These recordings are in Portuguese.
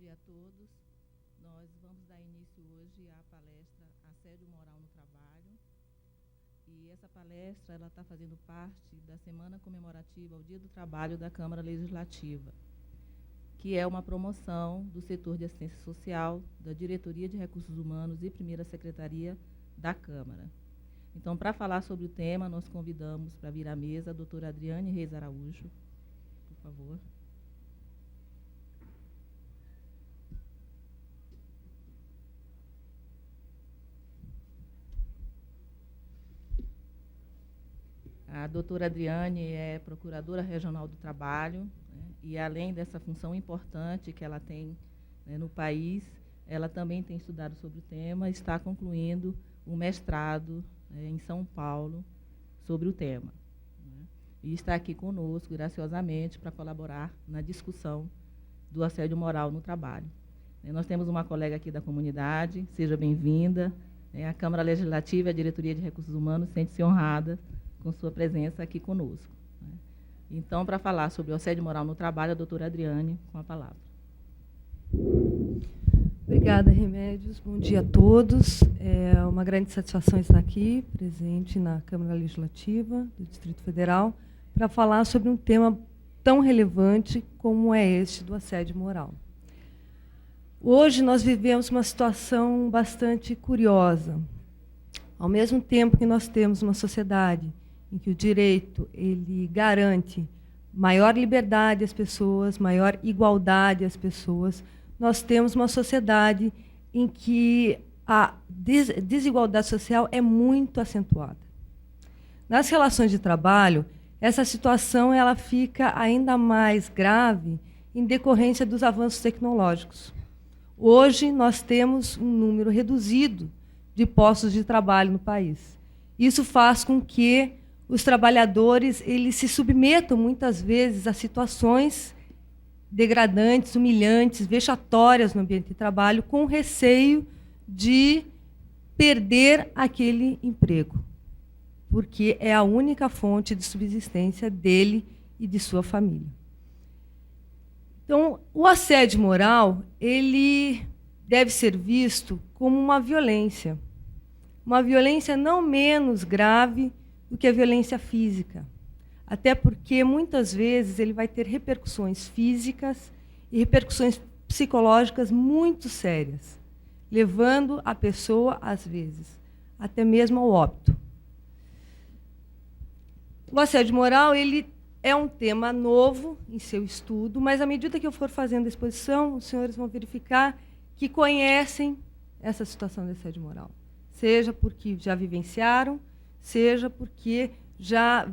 dia a todos. Nós vamos dar início hoje à palestra Assédio Moral no Trabalho. E essa palestra ela está fazendo parte da Semana Comemorativa ao Dia do Trabalho da Câmara Legislativa, que é uma promoção do setor de assistência social, da Diretoria de Recursos Humanos e Primeira Secretaria da Câmara. Então, para falar sobre o tema, nós convidamos para vir à mesa a doutora Adriane Reis Araújo, por favor. A doutora Adriane é procuradora regional do trabalho, né, e além dessa função importante que ela tem, né, no país, ela também tem estudado sobre o tema, está concluindo um mestrado em São Paulo sobre o tema, né, e está aqui conosco, graciosamente, para colaborar na discussão do assédio moral no trabalho. Nós temos uma colega aqui da comunidade, seja bem-vinda. A Câmara Legislativa e a Diretoria de Recursos Humanos sente-se honrada com sua presença aqui conosco. Então, para falar sobre o assédio moral no trabalho, a doutora Adriane, com a palavra. Obrigada, Remédios. Bom dia a todos. É uma grande satisfação estar aqui, presente na Câmara Legislativa do Distrito Federal, para falar sobre um tema tão relevante como é este do assédio moral. Hoje nós vivemos uma situação bastante curiosa. Ao mesmo tempo que nós temos uma sociedade em que o direito ele garante maior liberdade às pessoas, maior igualdade às pessoas, nós temos uma sociedade em que a desigualdade social é muito acentuada. Nas relações de trabalho, essa situação ela fica ainda mais grave em decorrência dos avanços tecnológicos. Hoje, nós temos um número reduzido de postos de trabalho no país. Isso faz com que os trabalhadores eles se submetam, muitas vezes, a situações degradantes, humilhantes, vexatórias no ambiente de trabalho, com receio de perder aquele emprego, porque é a única fonte de subsistência dele e de sua família. Então, o assédio moral ele deve ser visto como uma violência não menos grave do que a violência física, até porque muitas vezes ele vai ter repercussões físicas e repercussões psicológicas muito sérias, levando a pessoa, às vezes, até mesmo ao óbito. O assédio moral ele é um tema novo em seu estudo, mas à medida que eu for fazendo a exposição, os senhores vão verificar que conhecem essa situação de assédio moral, seja porque já vivenciaram, seja porque já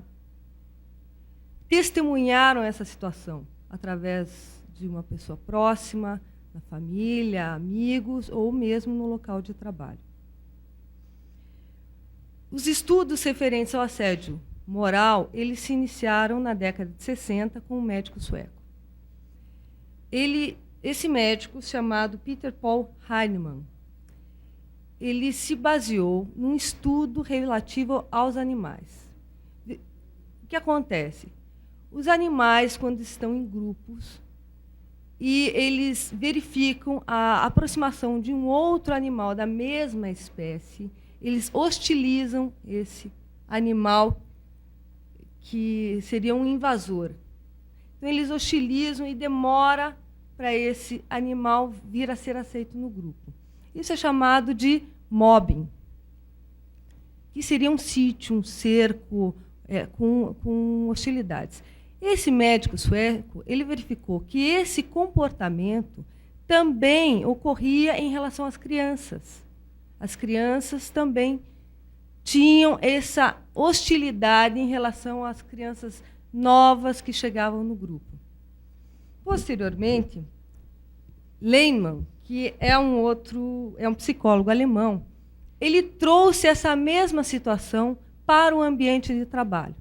testemunharam essa situação através de uma pessoa próxima, da família, amigos, ou mesmo no local de trabalho. Os estudos referentes ao assédio moral, eles se iniciaram na década de 60 com um médico sueco. Esse médico, chamado Peter Paul Heinemann, ele se baseou num estudo relativo aos animais. O que acontece? Os animais, quando estão em grupos, e eles verificam a aproximação de um outro animal da mesma espécie, eles hostilizam esse animal que seria um invasor. Então, eles hostilizam e demora para esse animal vir a ser aceito no grupo. Isso é chamado de mobbing, que seria um sítio, um cerco com hostilidades. Esse médico sueco ele verificou que esse comportamento também ocorria em relação às crianças. As crianças também tinham essa hostilidade em relação às crianças novas que chegavam no grupo. Posteriormente, Lehmann, que é um psicólogo alemão, ele trouxe essa mesma situação para o ambiente de trabalho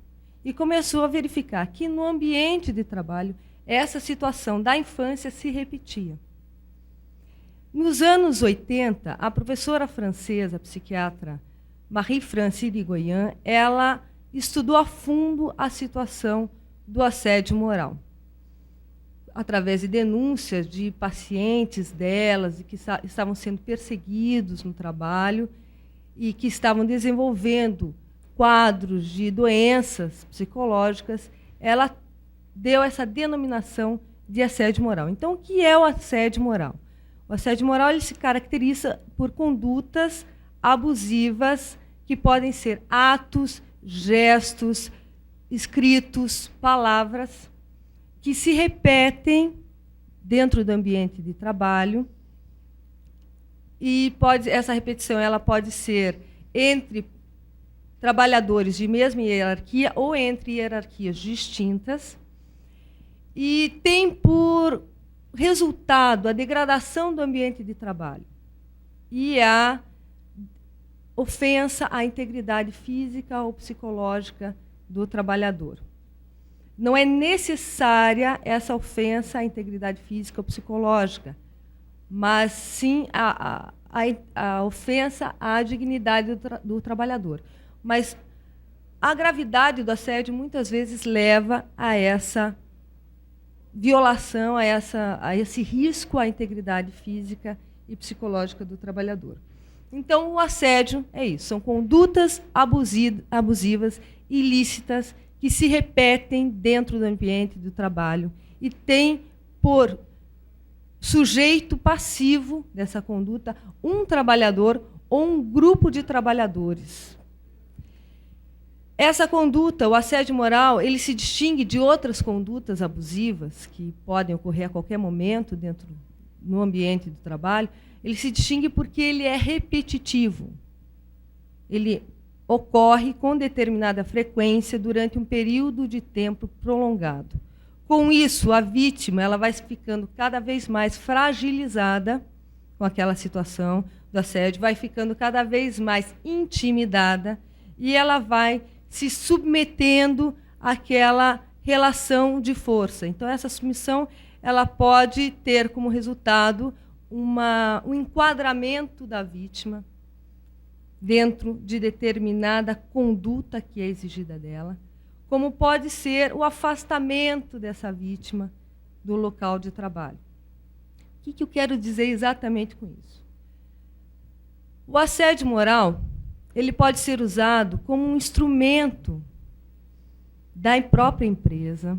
e começou a verificar que no ambiente de trabalho essa situação da infância se repetia. Nos anos 80, a professora francesa, a psiquiatra Marie-France Irigoyen, ela estudou a fundo a situação do assédio moral. através de denúncias de pacientes delas e que estavam sendo perseguidos no trabalho e que estavam desenvolvendo quadros de doenças psicológicas, ela deu essa denominação de assédio moral. Então, o que é o assédio moral? O assédio moral ele se caracteriza por condutas abusivas que podem ser atos, gestos, escritos, palavras que se repetem dentro do ambiente de trabalho e essa repetição ela pode ser entre trabalhadores de mesma hierarquia ou entre hierarquias distintas e tem por resultado a degradação do ambiente de trabalho e a ofensa à integridade física ou psicológica do trabalhador. Não é necessária essa ofensa à integridade física ou psicológica, mas sim a ofensa à dignidade do trabalhador. Mas a gravidade do assédio muitas vezes leva a essa violação, a esse risco à integridade física e psicológica do trabalhador. Então, o assédio é isso, são condutas abusivas, ilícitas, que se repetem dentro do ambiente do trabalho e tem por sujeito passivo dessa conduta um trabalhador ou um grupo de trabalhadores. Essa conduta, o assédio moral, ele se distingue de outras condutas abusivas que podem ocorrer a qualquer momento no ambiente do trabalho. Ele se distingue porque ele é repetitivo. Ele ocorre com determinada frequência durante um período de tempo prolongado. Com isso, a vítima ela vai ficando cada vez mais fragilizada com aquela situação do assédio, vai ficando cada vez mais intimidada e ela vai se submetendo àquela relação de força. Então, essa submissão ela pode ter como resultado um enquadramento da vítima dentro de determinada conduta que é exigida dela, como pode ser o afastamento dessa vítima do local de trabalho. O que eu quero dizer exatamente com isso? O assédio moral ele pode ser usado como um instrumento da própria empresa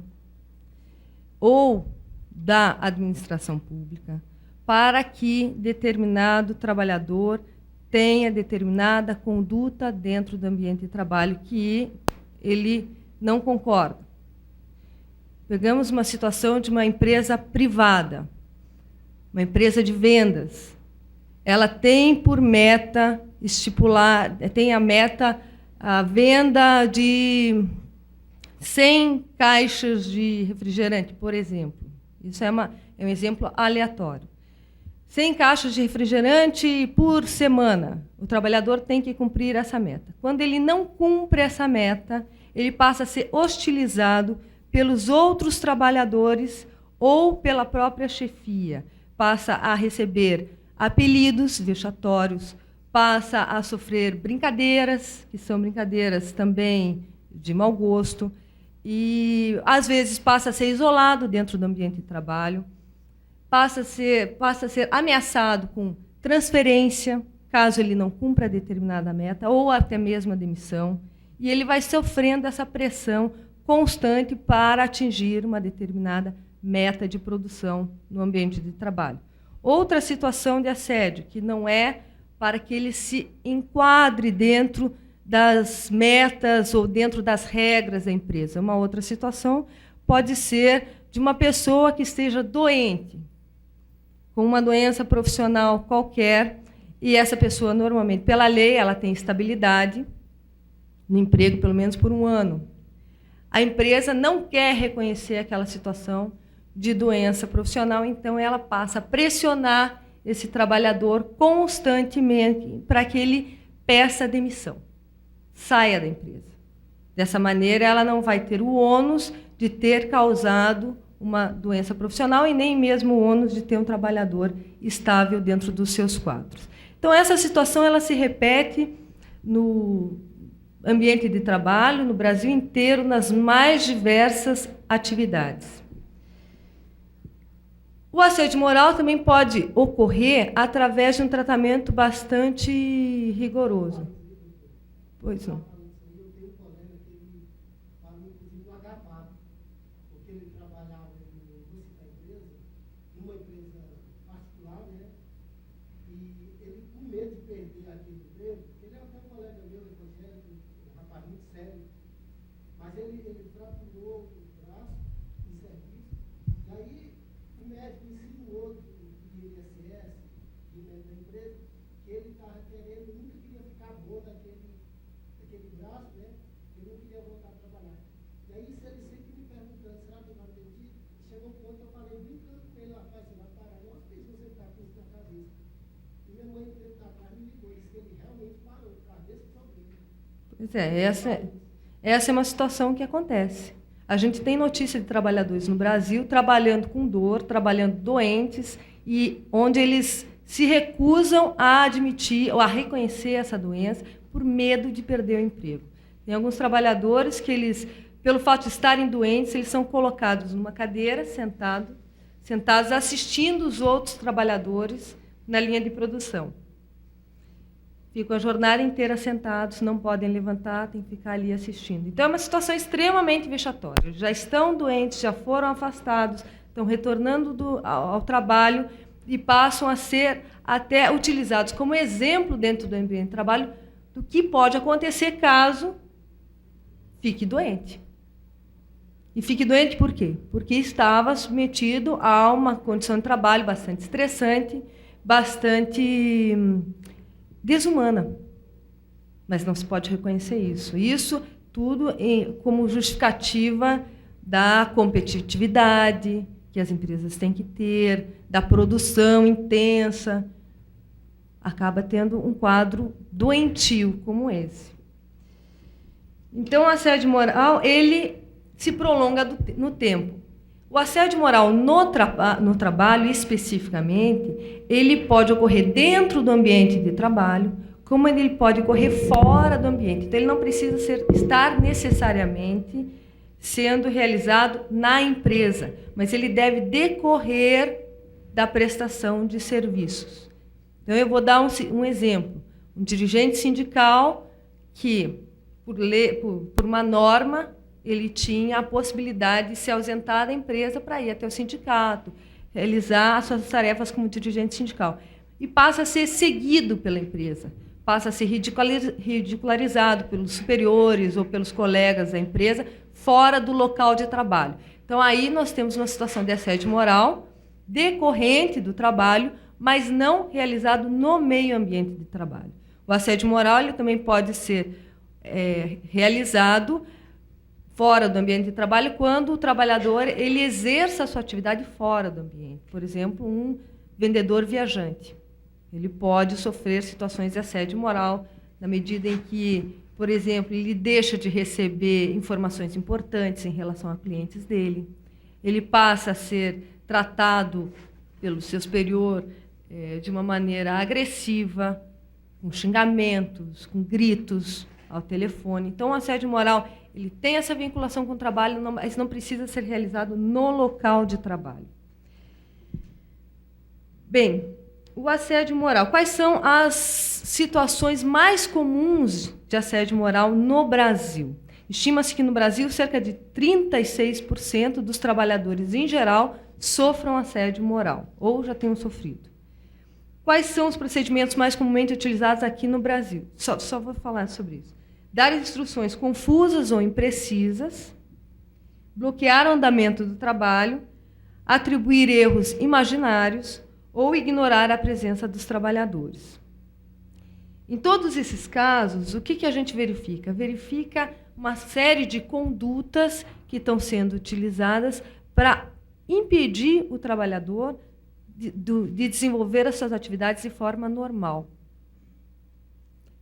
ou da administração pública para que determinado trabalhador tenha determinada conduta dentro do ambiente de trabalho que ele não concorda. Pegamos uma situação de uma empresa privada, uma empresa de vendas. Ela tem por meta estipular, tem a venda de 100 caixas de refrigerante, por exemplo. Isso é um exemplo aleatório. 100 caixas de refrigerante por semana. O trabalhador tem que cumprir essa meta. Quando ele não cumpre essa meta, ele passa a ser hostilizado pelos outros trabalhadores ou pela própria chefia. Passa a receber apelidos vexatórios, passa a sofrer brincadeiras, que são brincadeiras também de mau gosto, e, às vezes, passa a ser isolado dentro do ambiente de trabalho, passa a ser ameaçado com transferência, caso ele não cumpra determinada meta, ou até mesmo a demissão, e ele vai sofrendo essa pressão constante para atingir uma determinada meta de produção no ambiente de trabalho. Outra situação de assédio, que não é para que ele se enquadre dentro das metas ou dentro das regras da empresa. Uma outra situação pode ser de uma pessoa que esteja doente, com uma doença profissional qualquer, e essa pessoa, normalmente, pela lei, ela tem estabilidade no emprego, pelo menos por 1 ano. A empresa não quer reconhecer aquela situação de doença profissional, então ela passa a pressionar esse trabalhador constantemente para que ele peça demissão, saia da empresa. Dessa maneira, ela não vai ter o ônus de ter causado uma doença profissional e nem mesmo o ônus de ter um trabalhador estável dentro dos seus quadros. Então, essa situação ela se repete no ambiente de trabalho, no Brasil inteiro, nas mais diversas atividades. O assédio moral também pode ocorrer através de um tratamento bastante rigoroso. Pois não. Eu tenho um colega que ele estava, inclusive, no Agapado, porque ele trabalhava em uma empresa particular, né? E ele, com medo de perder aquele emprego, ele é até um colega meu, evangélico, um rapaz muito sério, mas ele fraturou o braço em serviço, e aí o médico insinuou do INSS, da empresa, que ele estava querendo, nunca queria ficar bom daquele braço, né? Ele não queria voltar a trabalhar. E aí, ele sempre me perguntando, será que vai permitir? Chegou um ponto que eu falei, brincando com ele, rapaz, você vai parar. Nossa, fez você estar com isso na cabeça. E minha mãe, um tempo atrás, me ligou, disse que ele realmente parou por causa desse problema. Pois é, essa é uma situação que acontece. A gente tem notícia de trabalhadores no Brasil trabalhando com dor, trabalhando doentes, e onde eles se recusam a admitir ou a reconhecer essa doença por medo de perder o emprego. Tem alguns trabalhadores que eles, pelo fato de estarem doentes, eles são colocados numa cadeira, sentados assistindo os outros trabalhadores na linha de produção. Ficam a jornada inteira sentados, não podem levantar, têm que ficar ali assistindo. Então, é uma situação extremamente vexatória. Já estão doentes, já foram afastados, estão retornando ao trabalho e passam a ser até utilizados como exemplo dentro do ambiente de trabalho do que pode acontecer caso fique doente. E fique doente por quê? Porque estava submetido a uma condição de trabalho bastante estressante, bastante desumana. Mas não se pode reconhecer isso. Isso tudo como justificativa da competitividade que as empresas têm que ter, da produção intensa. Acaba tendo um quadro doentio como esse. Então, o assédio moral, ele se prolonga no tempo. O assédio moral no trabalho, especificamente, ele pode ocorrer dentro do ambiente de trabalho, como ele pode ocorrer fora do ambiente. Então, ele não precisa estar necessariamente sendo realizado na empresa, mas ele deve decorrer da prestação de serviços. Então, eu vou dar um exemplo. Um dirigente sindical que, por uma norma, ele tinha a possibilidade de se ausentar da empresa para ir até o sindicato, realizar as suas tarefas como dirigente sindical. E passa a ser seguido pela empresa, passa a ser ridicularizado pelos superiores ou pelos colegas da empresa fora do local de trabalho. Então, aí nós temos uma situação de assédio moral decorrente do trabalho, mas não realizado no meio ambiente de trabalho. O assédio moral ele também pode ser realizado fora do ambiente de trabalho quando o trabalhador ele exerça a sua atividade fora do ambiente. Por exemplo, um vendedor viajante. Ele pode sofrer situações de assédio moral na medida em que, por exemplo, ele deixa de receber informações importantes em relação a clientes dele. Ele passa a ser tratado pelo seu superior de uma maneira agressiva, com xingamentos, com gritos ao telefone. Então, o assédio moral ele tem essa vinculação com o trabalho, mas não precisa ser realizado no local de trabalho. Bem, o assédio moral. Quais são as situações mais comuns de assédio moral no Brasil? Estima-se que no Brasil cerca de 36% dos trabalhadores em geral sofram assédio moral ou já tenham sofrido. Quais são os procedimentos mais comumente utilizados aqui no Brasil? Só vou falar sobre isso. Dar instruções confusas ou imprecisas, bloquear o andamento do trabalho, atribuir erros imaginários ou ignorar a presença dos trabalhadores. Em todos esses casos, o que a gente verifica? Verifica uma série de condutas que estão sendo utilizadas para impedir o trabalhador de desenvolver as suas atividades de forma normal.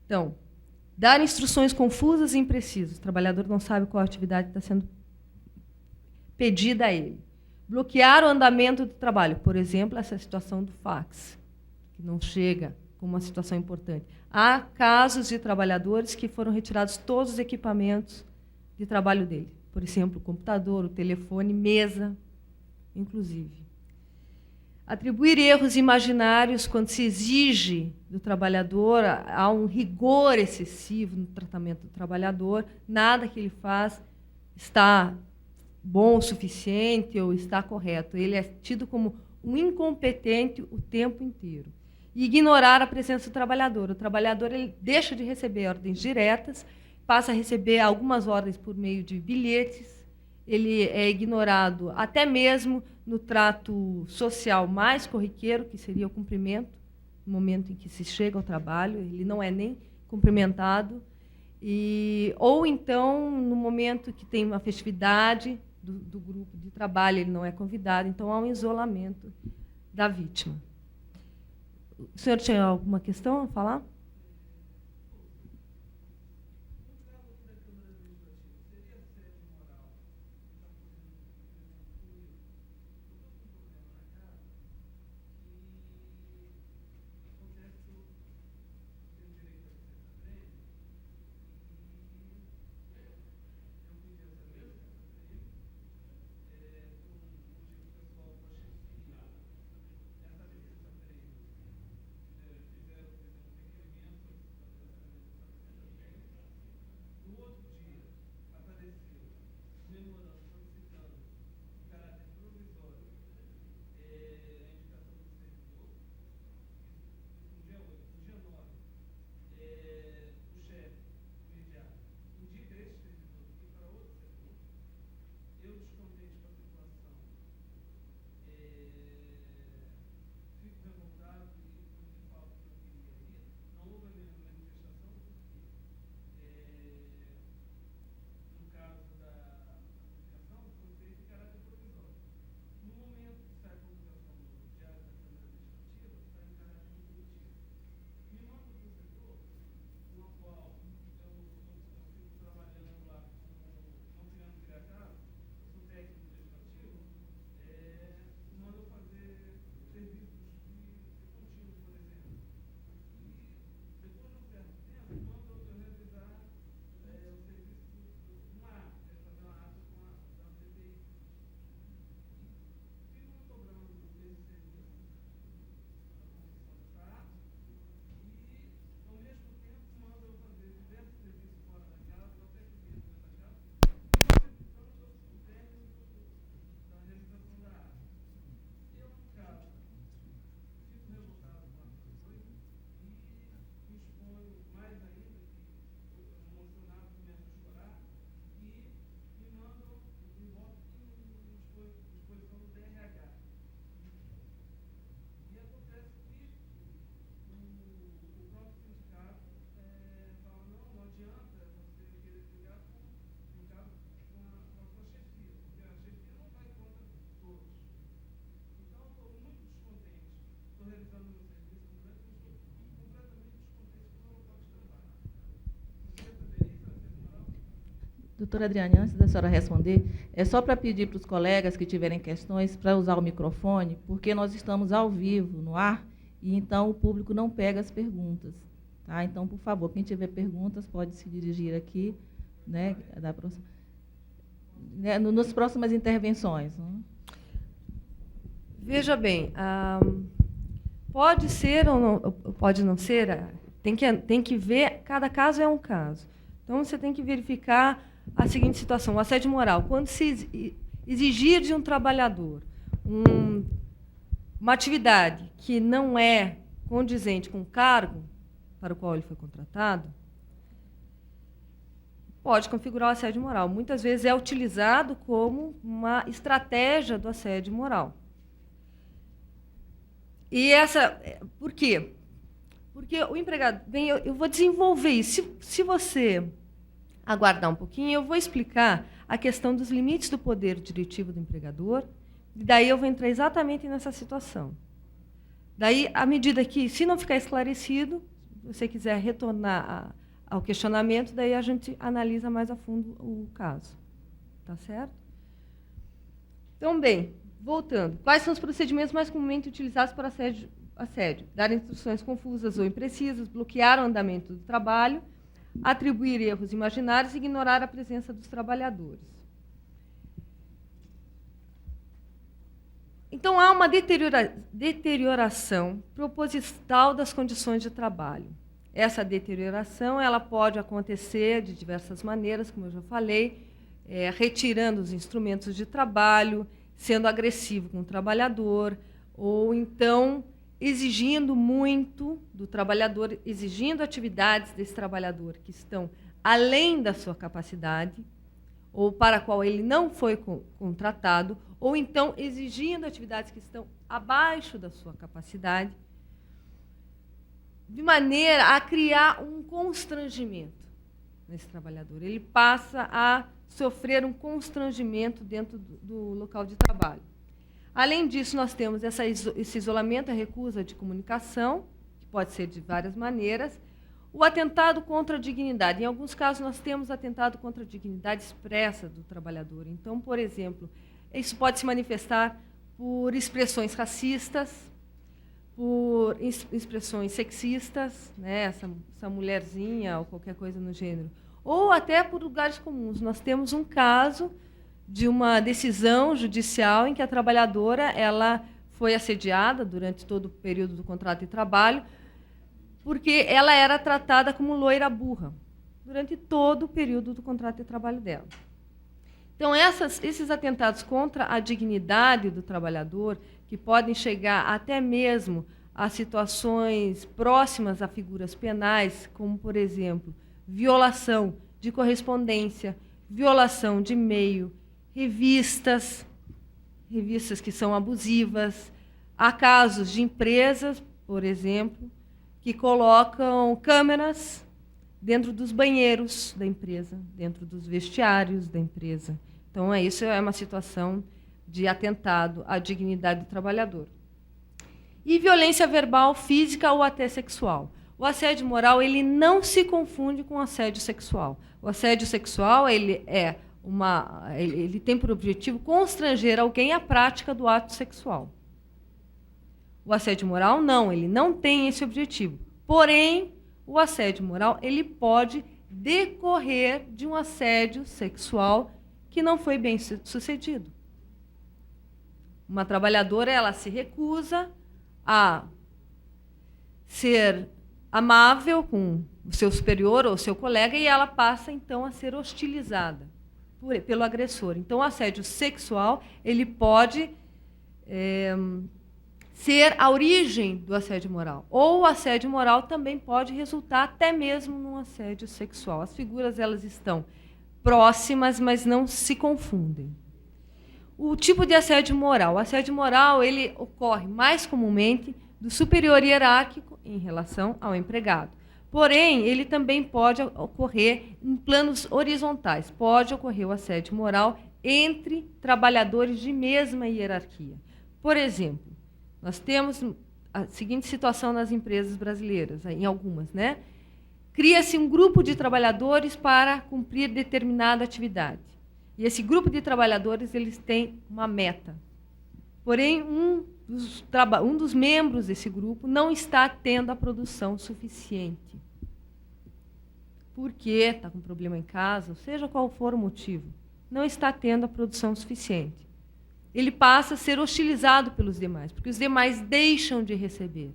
Então, dar instruções confusas e imprecisas. O trabalhador não sabe qual atividade está sendo pedida a ele. Bloquear o andamento do trabalho. Por exemplo, essa situação do fax, que não chega como uma situação importante. Há casos de trabalhadores que foram retirados todos os equipamentos de trabalho dele. Por exemplo, o computador, o telefone, mesa, inclusive. Atribuir erros imaginários quando se exige do trabalhador, há um rigor excessivo no tratamento do trabalhador, nada que ele faz está bom o suficiente ou está correto. Ele é tido como um incompetente o tempo inteiro. E ignorar a presença do trabalhador. O trabalhador ele deixa de receber ordens diretas, passa a receber algumas ordens por meio de bilhetes, ele é ignorado até mesmo no trato social mais corriqueiro, que seria o cumprimento, no momento em que se chega ao trabalho, ele não é nem cumprimentado, ou então, no momento que tem uma festividade do grupo de trabalho, ele não é convidado, então há um isolamento da vítima. O senhor tinha alguma questão a falar? Doutora Adriane, antes da senhora responder, é só para pedir para os colegas que tiverem questões para usar o microfone, porque nós estamos ao vivo, no ar, e então o público não pega as perguntas. Tá? Então, por favor, quem tiver perguntas pode se dirigir aqui, né, nas próximas intervenções. Né? Veja bem, pode ser ou não, pode não ser, tem que ver, cada caso é um caso. Então, você tem que verificar a seguinte situação, o assédio moral. Quando se exigir de um trabalhador uma atividade que não é condizente com o cargo para o qual ele foi contratado, pode configurar o assédio moral. Muitas vezes é utilizado como uma estratégia do assédio moral. E por quê? Porque o empregado... Bem, eu vou desenvolver isso. Se você aguardar um pouquinho, eu vou explicar a questão dos limites do poder diretivo do empregador, e daí eu vou entrar exatamente nessa situação. Daí, à medida que, se não ficar esclarecido, se você quiser retornar ao questionamento, daí a gente analisa mais a fundo o caso. Tá certo? Então, bem, voltando. Quais são os procedimentos mais comumente utilizados para assédio? Dar instruções confusas ou imprecisas, bloquear o andamento do trabalho, atribuir erros imaginários e ignorar a presença dos trabalhadores. Então, há uma deterioração proposital das condições de trabalho. Essa deterioração ela pode acontecer de diversas maneiras, como eu já falei, retirando os instrumentos de trabalho, sendo agressivo com o trabalhador, ou então exigindo muito do trabalhador, exigindo atividades desse trabalhador que estão além da sua capacidade, ou para a qual ele não foi contratado, ou então exigindo atividades que estão abaixo da sua capacidade, de maneira a criar um constrangimento nesse trabalhador. Ele passa a sofrer um constrangimento dentro do local de trabalho. Além disso, nós temos esse isolamento, a recusa de comunicação, que pode ser de várias maneiras, o atentado contra a dignidade. Em alguns casos, nós temos atentado contra a dignidade expressa do trabalhador. Então, por exemplo, isso pode se manifestar por expressões racistas, por expressões sexistas, né, essa mulherzinha ou qualquer coisa no gênero, ou até por lugares comuns. Nós temos um caso de uma decisão judicial em que a trabalhadora ela foi assediada durante todo o período do contrato de trabalho, porque ela era tratada como loira burra durante todo o período do contrato de trabalho dela. Então, esses atentados contra a dignidade do trabalhador, que podem chegar até mesmo a situações próximas a figuras penais, como, por exemplo, violação de correspondência, violação de e-mail, revistas que são abusivas. Há casos de empresas, por exemplo, que colocam câmeras dentro dos banheiros da empresa, dentro dos vestiários da empresa. Então, isso é uma situação de atentado à dignidade do trabalhador. E violência verbal, física ou até sexual. O assédio moral ele não se confunde com o assédio sexual. O assédio sexual ele tem por objetivo constranger alguém à prática do ato sexual. O assédio moral não, ele não tem esse objetivo. Porém, o assédio moral ele pode decorrer de um assédio sexual que não foi bem sucedido. Uma trabalhadora ela se recusa a ser amável com o seu superior ou o seu colega e ela passa então a ser hostilizada pelo agressor. Então, o assédio sexual ele pode ser a origem do assédio moral. Ou o assédio moral também pode resultar até mesmo num assédio sexual. As figuras elas estão próximas, mas não se confundem. O tipo de assédio moral. O assédio moral ele ocorre mais comumente do superior hierárquico em relação ao empregado. Porém, ele também pode ocorrer em planos horizontais. Pode ocorrer o assédio moral entre trabalhadores de mesma hierarquia. Por exemplo, nós temos a seguinte situação nas empresas brasileiras, em algumas, né? Cria-se um grupo de trabalhadores para cumprir determinada atividade. E esse grupo de trabalhadores eles têm uma meta. Porém, um dos membros desse grupo não está tendo a produção suficiente. Porque está com problema em casa, seja qual for o motivo, não está tendo a produção suficiente. Ele passa a ser hostilizado pelos demais, porque os demais deixam de receber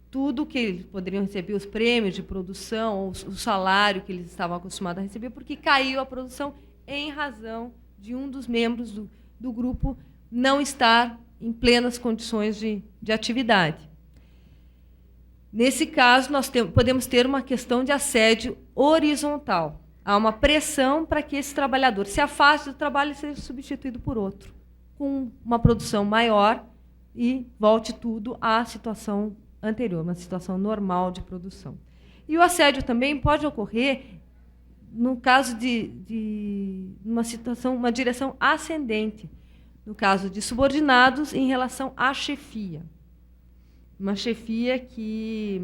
tudo que eles poderiam receber, os prêmios de produção, o salário que eles estavam acostumados a receber, porque caiu a produção em razão de um dos membros do grupo não estar em plenas condições de atividade. Nesse caso, nós podemos ter uma questão de assédio horizontal. Há uma pressão para que esse trabalhador se afaste do trabalho e seja substituído por outro, com uma produção maior e volte tudo à situação anterior, uma situação normal de produção. E o assédio também pode ocorrer no caso de uma situação, uma direção ascendente, no caso de subordinados em relação à chefia. Uma chefia que,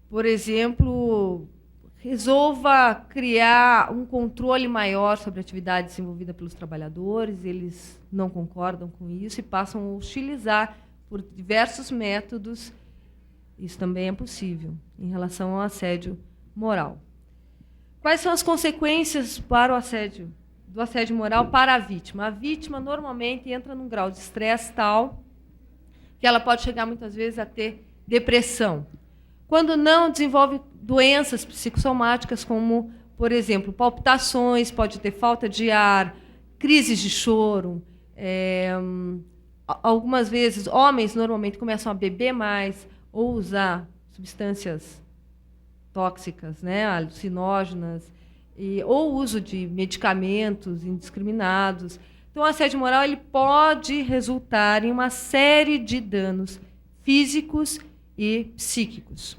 por exemplo, resolva criar um controle maior sobre a atividade desenvolvida pelos trabalhadores, eles não concordam com isso e passam a hostilizar por diversos métodos. Isso também é possível em relação ao assédio moral. Quais são as consequências para o assédio do assédio moral para a vítima. A vítima normalmente entra num grau de estresse tal que ela pode chegar muitas vezes a ter depressão. Quando não, desenvolve doenças psicossomáticas como, por exemplo, palpitações, pode ter falta de ar, crises de choro. Algumas vezes, homens normalmente começam a beber mais ou usar substâncias tóxicas, né, alucinógenas, ou uso de medicamentos indiscriminados. Então, o assédio moral ele pode resultar em uma série de danos físicos e psíquicos,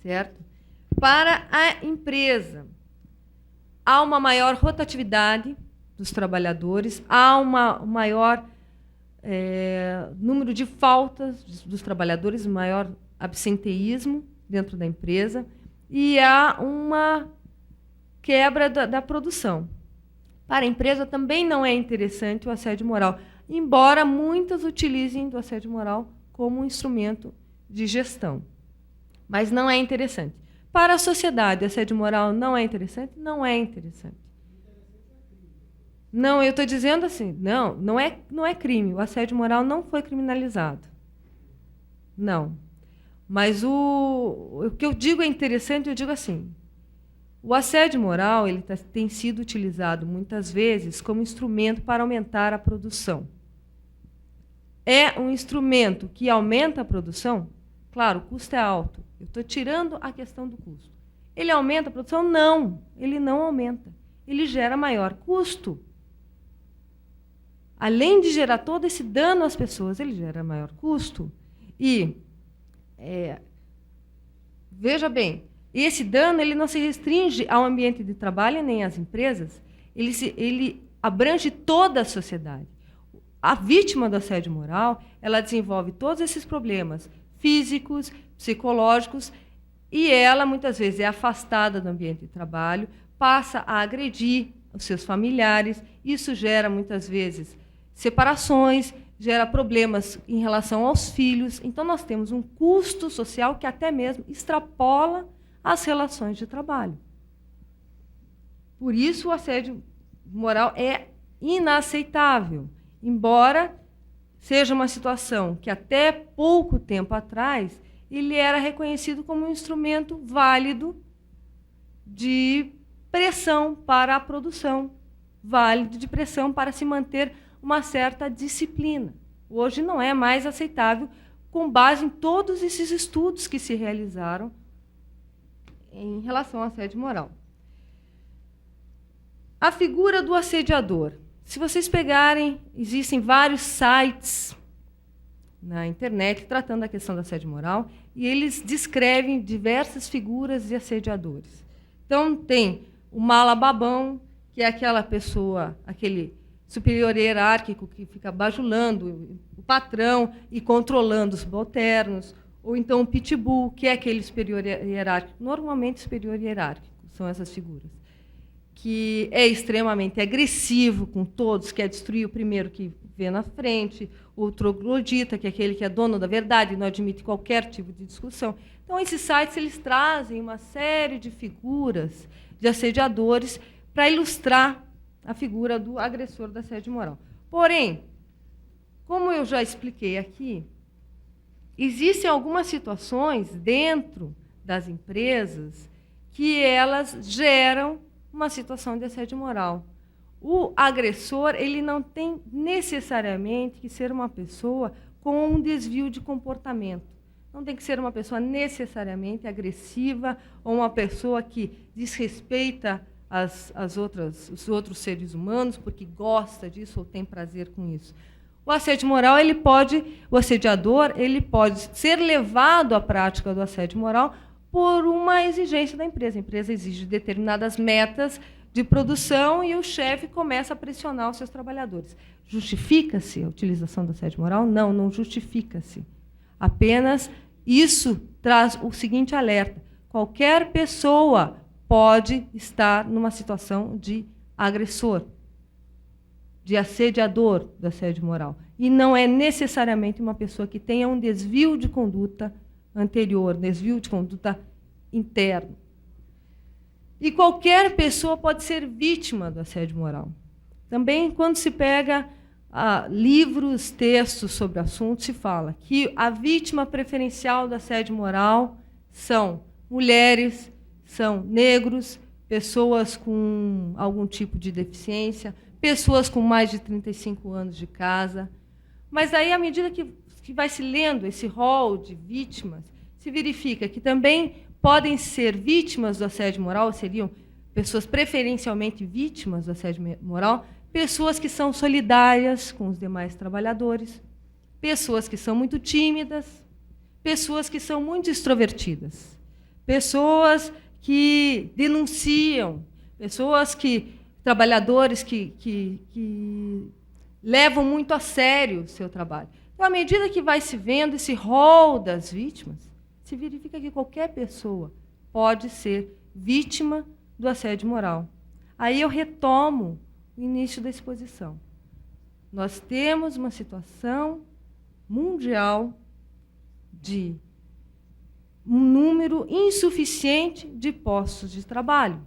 certo? Para a empresa, há uma maior rotatividade dos trabalhadores, há um maior número de faltas dos trabalhadores, maior absenteísmo dentro da empresa, e há uma quebra da produção. Para a empresa também não é interessante o assédio moral, embora muitas utilizem do assédio moral como um instrumento de gestão. Mas não é interessante. Para a sociedade, o assédio moral não é interessante? Não é interessante. Não, eu estou dizendo assim, não é crime. O assédio moral não foi criminalizado. Não. Mas o que eu digo é interessante, eu digo assim, o assédio moral ele tem sido utilizado muitas vezes como instrumento para aumentar a produção. É um instrumento que aumenta a produção? Claro, o custo é alto. Eu estou tirando a questão do custo. Ele aumenta a produção? Não, ele não aumenta. Ele gera maior custo. Além de gerar todo esse dano às pessoas, ele gera maior custo. E, veja bem, esse dano ele não se restringe ao ambiente de trabalho nem às empresas, ele abrange toda a sociedade. A vítima do assédio moral, ela desenvolve todos esses problemas físicos, psicológicos, e ela, muitas vezes, é afastada do ambiente de trabalho, passa a agredir os seus familiares, isso gera, muitas vezes, separações, gera problemas em relação aos filhos. Então, nós temos um custo social que até mesmo extrapola as relações de trabalho. Por isso, o assédio moral é inaceitável, embora seja uma situação que até pouco tempo atrás ele era reconhecido como um instrumento válido de pressão para a produção, válido de pressão para se manter uma certa disciplina. Hoje não é mais aceitável, com base em todos esses estudos que se realizaram em relação ao assédio moral. A figura do assediador. Se vocês pegarem, existem vários sites na internet tratando da questão do assédio moral e eles descrevem diversas figuras de assediadores. Então, tem o mala-babão, que é aquela pessoa, aquele superior hierárquico que fica bajulando o patrão e controlando os subalternos, ou então o pitbull, que é aquele superior hierárquico, normalmente superior hierárquico, são essas figuras, que é extremamente agressivo com todos, quer destruir o primeiro que vê na frente, o troglodita, que é aquele que é dono da verdade e não admite qualquer tipo de discussão. Então, esses sites eles trazem uma série de figuras de assediadores para ilustrar a figura do agressor do assédio moral. Porém, como eu já expliquei aqui, existem algumas situações dentro das empresas que elas geram uma situação de assédio moral. O agressor ele não tem necessariamente que ser uma pessoa com um desvio de comportamento. Não tem que ser uma pessoa necessariamente agressiva ou uma pessoa que desrespeita os outros seres humanos porque gosta disso ou tem prazer com isso. O assédio moral, o assediador, ele pode ser levado à prática do assédio moral por uma exigência da empresa. A empresa exige determinadas metas de produção e o chefe começa a pressionar os seus trabalhadores. Justifica-se a utilização do assédio moral? Não, não justifica-se. Apenas isso traz o seguinte alerta: qualquer pessoa pode estar numa situação de agressor, de assediador do assédio moral. E não é necessariamente uma pessoa que tenha um desvio de conduta anterior, desvio de conduta interno. E qualquer pessoa pode ser vítima do assédio moral. Também, quando se pega livros, textos sobre o assunto, se fala que a vítima preferencial do assédio moral são mulheres, são negros, pessoas com algum tipo de deficiência, pessoas com mais de 35 anos de casa. Mas aí, à medida que vai se lendo esse rol de vítimas, se verifica que também podem ser vítimas do assédio moral, seriam pessoas preferencialmente vítimas do assédio moral, pessoas que são solidárias com os demais trabalhadores, pessoas que são muito tímidas, pessoas que são muito extrovertidas, pessoas que denunciam, trabalhadores que levam muito a sério o seu trabalho. Então, à medida que vai se vendo esse rol das vítimas, se verifica que qualquer pessoa pode ser vítima do assédio moral. Aí eu retomo o início da exposição. Nós temos uma situação mundial de um número insuficiente de postos de trabalho,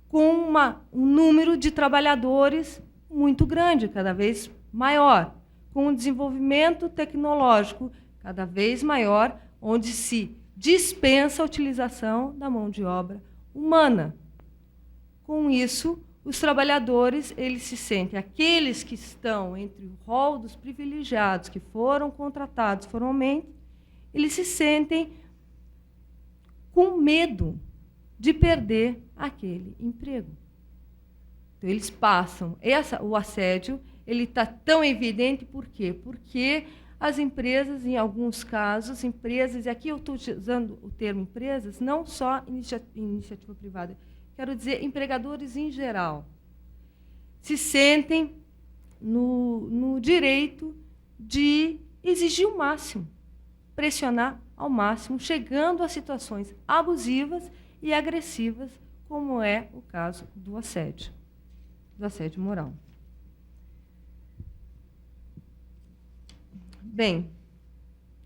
com um número de trabalhadores muito grande, cada vez maior, com um desenvolvimento tecnológico cada vez maior, onde se dispensa a utilização da mão de obra humana. Com isso, os trabalhadores, eles se sentem, aqueles que estão entre o rol dos privilegiados, que foram contratados formalmente, eles se sentem com medo de perder aquele emprego. Então, eles passam. O assédio ele está tão evidente, por quê? Porque as empresas, em alguns casos, e aqui eu estou usando o termo empresas, não só iniciativa privada, quero dizer empregadores em geral, se sentem no direito de exigir o máximo, pressionar ao máximo, chegando a situações abusivas e agressivas, como é o caso do assédio moral. Bem,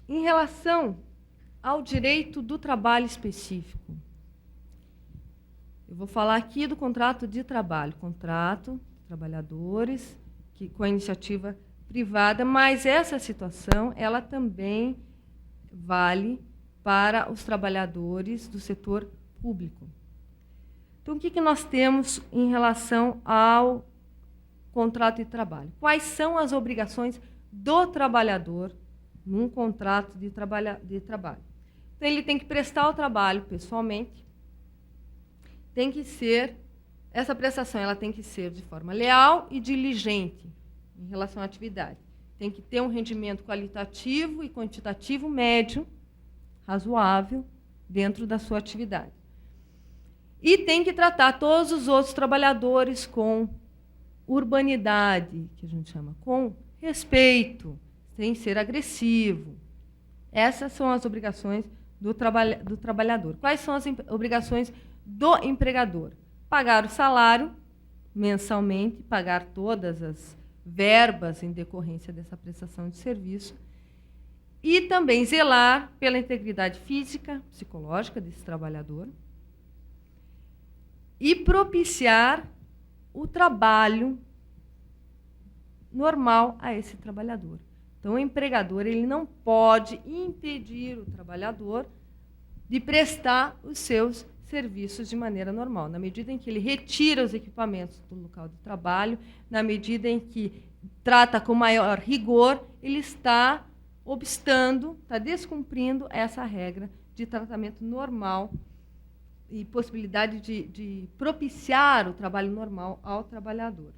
em relação ao direito do trabalho específico, eu vou falar aqui do contrato de trabalho, contrato de trabalhadores com a iniciativa privada, mas essa situação ela também vale para os trabalhadores do setor público. Então, o que nós temos em relação ao contrato de trabalho? Quais são as obrigações do trabalhador num contrato de trabalho? Então, ele tem que prestar o trabalho pessoalmente, essa prestação ela tem que ser de forma leal e diligente em relação à atividade. Tem que ter um rendimento qualitativo e quantitativo médio, razoável, dentro da sua atividade. E tem que tratar todos os outros trabalhadores com urbanidade, que a gente chama, com respeito, sem ser agressivo. Essas são as obrigações do trabalhador. Quais são as obrigações do empregador? Pagar o salário mensalmente, pagar todas as verbas em decorrência dessa prestação de serviço e também zelar pela integridade física, psicológica desse trabalhador e propiciar o trabalho normal a esse trabalhador. Então, o empregador ele não pode impedir o trabalhador de prestar os seus serviços de maneira normal. Na medida em que ele retira os equipamentos do local de trabalho, na medida em que trata com maior rigor, ele está obstando, está descumprindo essa regra de tratamento normal e possibilidade de propiciar o trabalho normal ao trabalhador.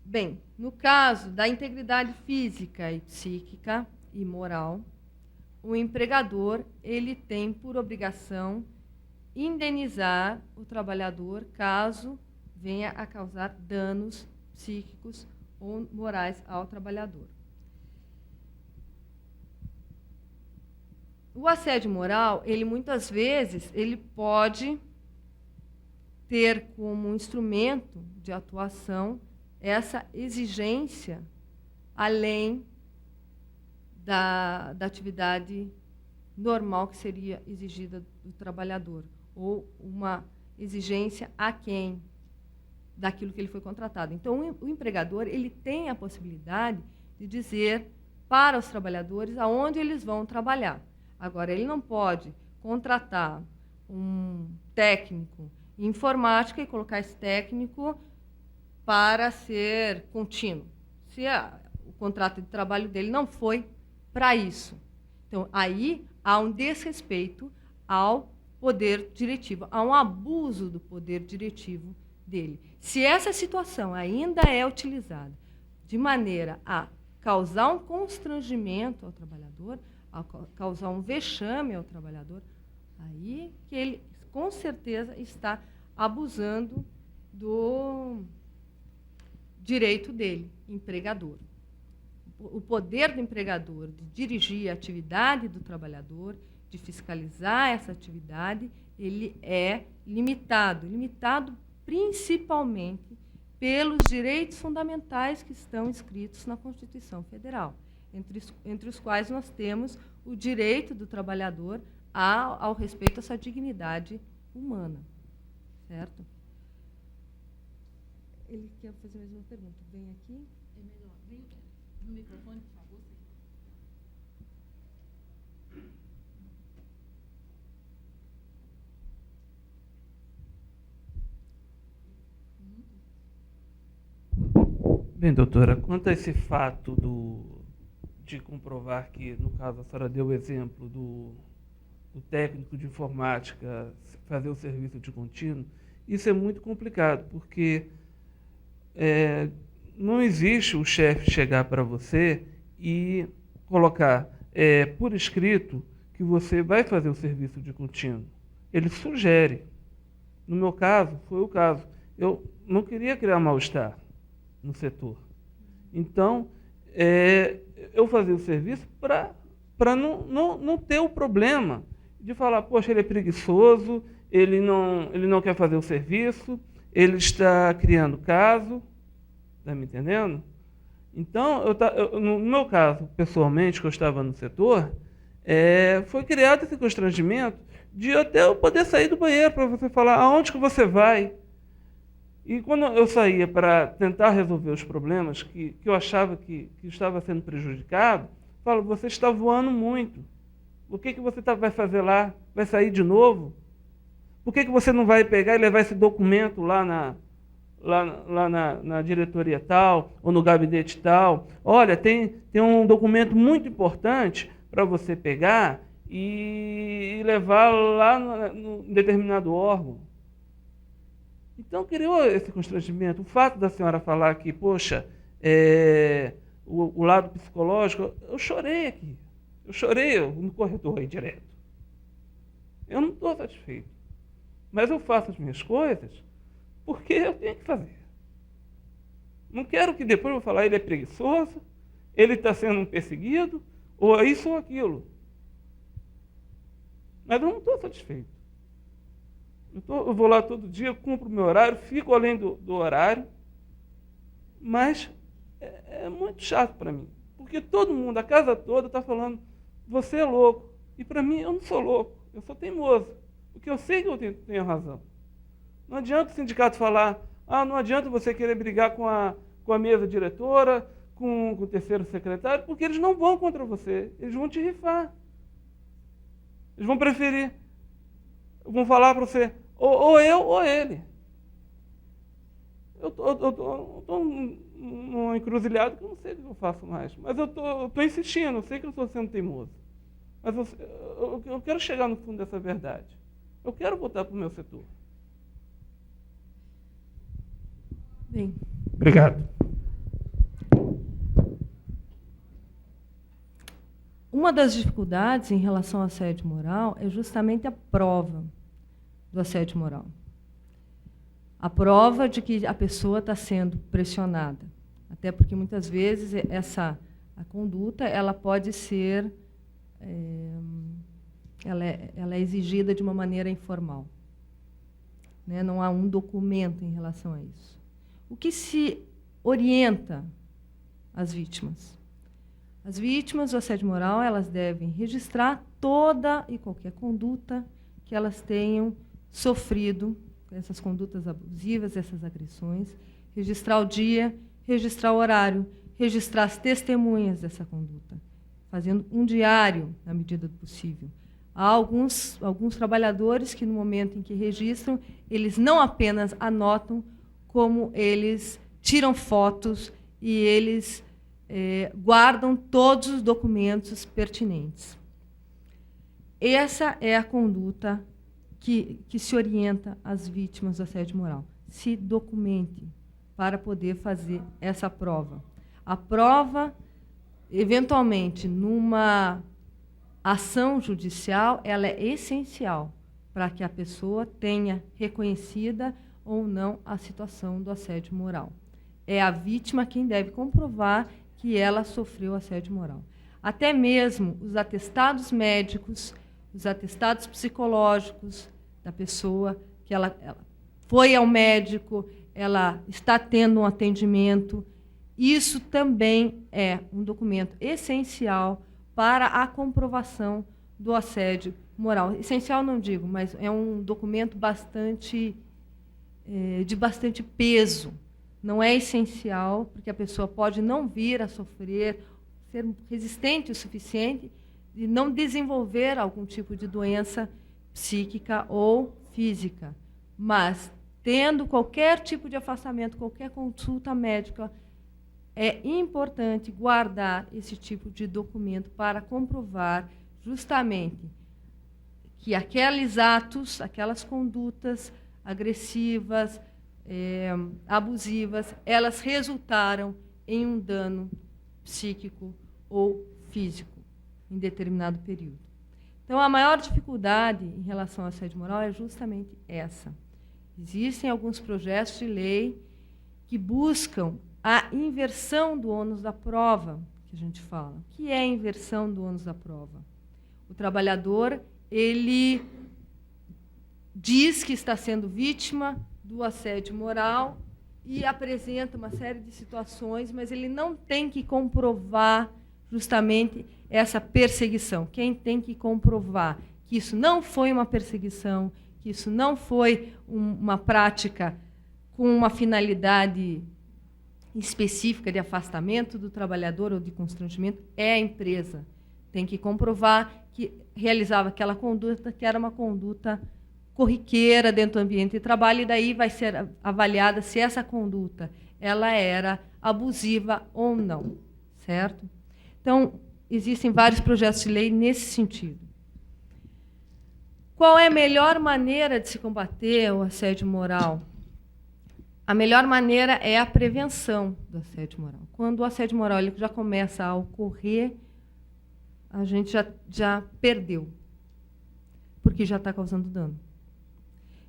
Bem, no caso da integridade física e psíquica e moral, o empregador ele tem por obrigação indenizar o trabalhador caso venha a causar danos psíquicos ou morais ao trabalhador. O assédio moral, ele muitas vezes, ele pode ter como instrumento de atuação essa exigência além da atividade normal que seria exigida do trabalhador, ou uma exigência aquém daquilo que ele foi contratado. Então, o empregador ele tem a possibilidade de dizer para os trabalhadores aonde eles vão trabalhar. Agora, ele não pode contratar um técnico em informática e colocar esse técnico para ser contínuo, se o contrato de trabalho dele não foi para isso. Então, aí há um desrespeito ao poder diretivo, há um abuso do poder diretivo dele. Se essa situação ainda é utilizada de maneira a causar um constrangimento ao trabalhador, a causar um vexame ao trabalhador, aí que ele, com certeza, está abusando do direito dele, empregador. O poder do empregador de dirigir a atividade do trabalhador, de fiscalizar essa atividade, ele é limitado principalmente pelos direitos fundamentais que estão inscritos na Constituição Federal, entre os quais nós temos o direito do trabalhador ao respeito à sua dignidade humana. Certo? Ele quer fazer mais uma pergunta. Vem aqui. É melhor. Vem no microfone, por favor. Bem, doutora, quanto a esse fato de comprovar que, no caso, a senhora deu o exemplo do técnico de informática fazer o serviço de contínuo, isso é muito complicado, porque não existe o chefe chegar para você e colocar por escrito que você vai fazer o serviço de contínuo. Ele sugere. No meu caso, foi o caso. Eu não queria criar mal-estar no setor. Então, eu fazia o serviço para não ter o problema de falar, poxa, ele é preguiçoso, ele não quer fazer o serviço, ele está criando caso, está me entendendo? Então, no meu caso, pessoalmente, que eu estava no setor, foi criado esse constrangimento de até eu poder sair do banheiro para você falar aonde que você vai. E quando eu saía para tentar resolver os problemas que eu achava que estava sendo prejudicado, eu falo, você está voando muito. O que você vai fazer lá? Vai sair de novo? Por que você não vai pegar e levar esse documento lá na diretoria tal, ou no gabinete tal? Olha, tem um documento muito importante para você pegar e levar lá no determinado órgão. Então, criou esse constrangimento. O fato da senhora falar que, poxa, o lado psicológico, eu chorei aqui. Eu chorei no corredor aí direto. Eu não estou satisfeito. Mas eu faço as minhas coisas porque eu tenho que fazer. Não quero que depois eu vou falar ele é preguiçoso, ele está sendo perseguido, ou isso ou aquilo. Mas eu não estou satisfeito. Eu vou lá todo dia, cumpro o meu horário, fico além do horário, mas é muito chato para mim. Porque todo mundo, a casa toda, está falando, você é louco. E para mim, eu não sou louco, eu sou teimoso. Porque eu sei que eu tenho razão. Não adianta o sindicato falar, não adianta você querer brigar com a mesa diretora, com o terceiro secretário, porque eles não vão contra você, eles vão te rifar. Eles vão preferir, vão falar para você, ou eu ou ele. Eu estou numa encruzilhada que eu não sei o que eu faço mais. Mas eu estou insistindo, eu sei que eu estou sendo teimoso. Mas eu quero chegar no fundo dessa verdade. Eu quero voltar para o meu setor. Bem. Obrigado. Uma das dificuldades em relação ao assédio moral é justamente a prova do assédio moral. A prova de que a pessoa está sendo pressionada. Até porque, muitas vezes, a conduta ela pode ser ela é exigida de uma maneira informal. Né? Não há um documento em relação a isso. O que se orienta às vítimas? As vítimas do assédio moral, elas devem registrar toda e qualquer conduta que elas tenham sofrido, essas condutas abusivas, essas agressões, registrar o dia, registrar o horário, registrar as testemunhas dessa conduta, fazendo um diário na medida do possível. Há alguns trabalhadores que, no momento em que registram, eles não apenas anotam, como eles tiram fotos e eles guardam todos os documentos pertinentes. Essa é a conduta que se orienta às vítimas do assédio moral. Se documente para poder fazer essa prova. A prova, eventualmente, numa ação judicial, ela é essencial para que a pessoa tenha reconhecida ou não a situação do assédio moral. É a vítima quem deve comprovar que ela sofreu assédio moral. Até mesmo os atestados médicos, os atestados psicológicos da pessoa, que ela foi ao médico, ela está tendo um atendimento, isso também é um documento essencial para a comprovação do assédio moral. Essencial não digo, mas é um documento de bastante peso. Não é essencial, porque a pessoa pode não vir a sofrer, ser resistente o suficiente e não desenvolver algum tipo de doença psíquica ou física. Mas, tendo qualquer tipo de afastamento, qualquer consulta médica, é importante guardar esse tipo de documento para comprovar justamente que aqueles atos, aquelas condutas agressivas, abusivas, elas resultaram em um dano psíquico ou físico em determinado período. Então, a maior dificuldade em relação ao assédio moral é justamente essa. Existem alguns projetos de lei que buscam a inversão do ônus da prova, que a gente fala. O que é a inversão do ônus da prova? O trabalhador, ele diz que está sendo vítima do assédio moral e apresenta uma série de situações, mas ele não tem que comprovar justamente essa perseguição. Quem tem que comprovar que isso não foi uma perseguição, que isso não foi uma prática com uma finalidade específica de afastamento do trabalhador ou de constrangimento, é a empresa. Tem que comprovar que realizava aquela conduta, que era uma conduta corriqueira dentro do ambiente de trabalho, e daí vai ser avaliada se essa conduta ela era abusiva ou não, certo? Então, existem vários projetos de lei nesse sentido. Qual é a melhor maneira de se combater o assédio moral? A melhor maneira é a prevenção do assédio moral. Quando o assédio moral ele já começa a ocorrer, a gente já perdeu, porque já está causando dano.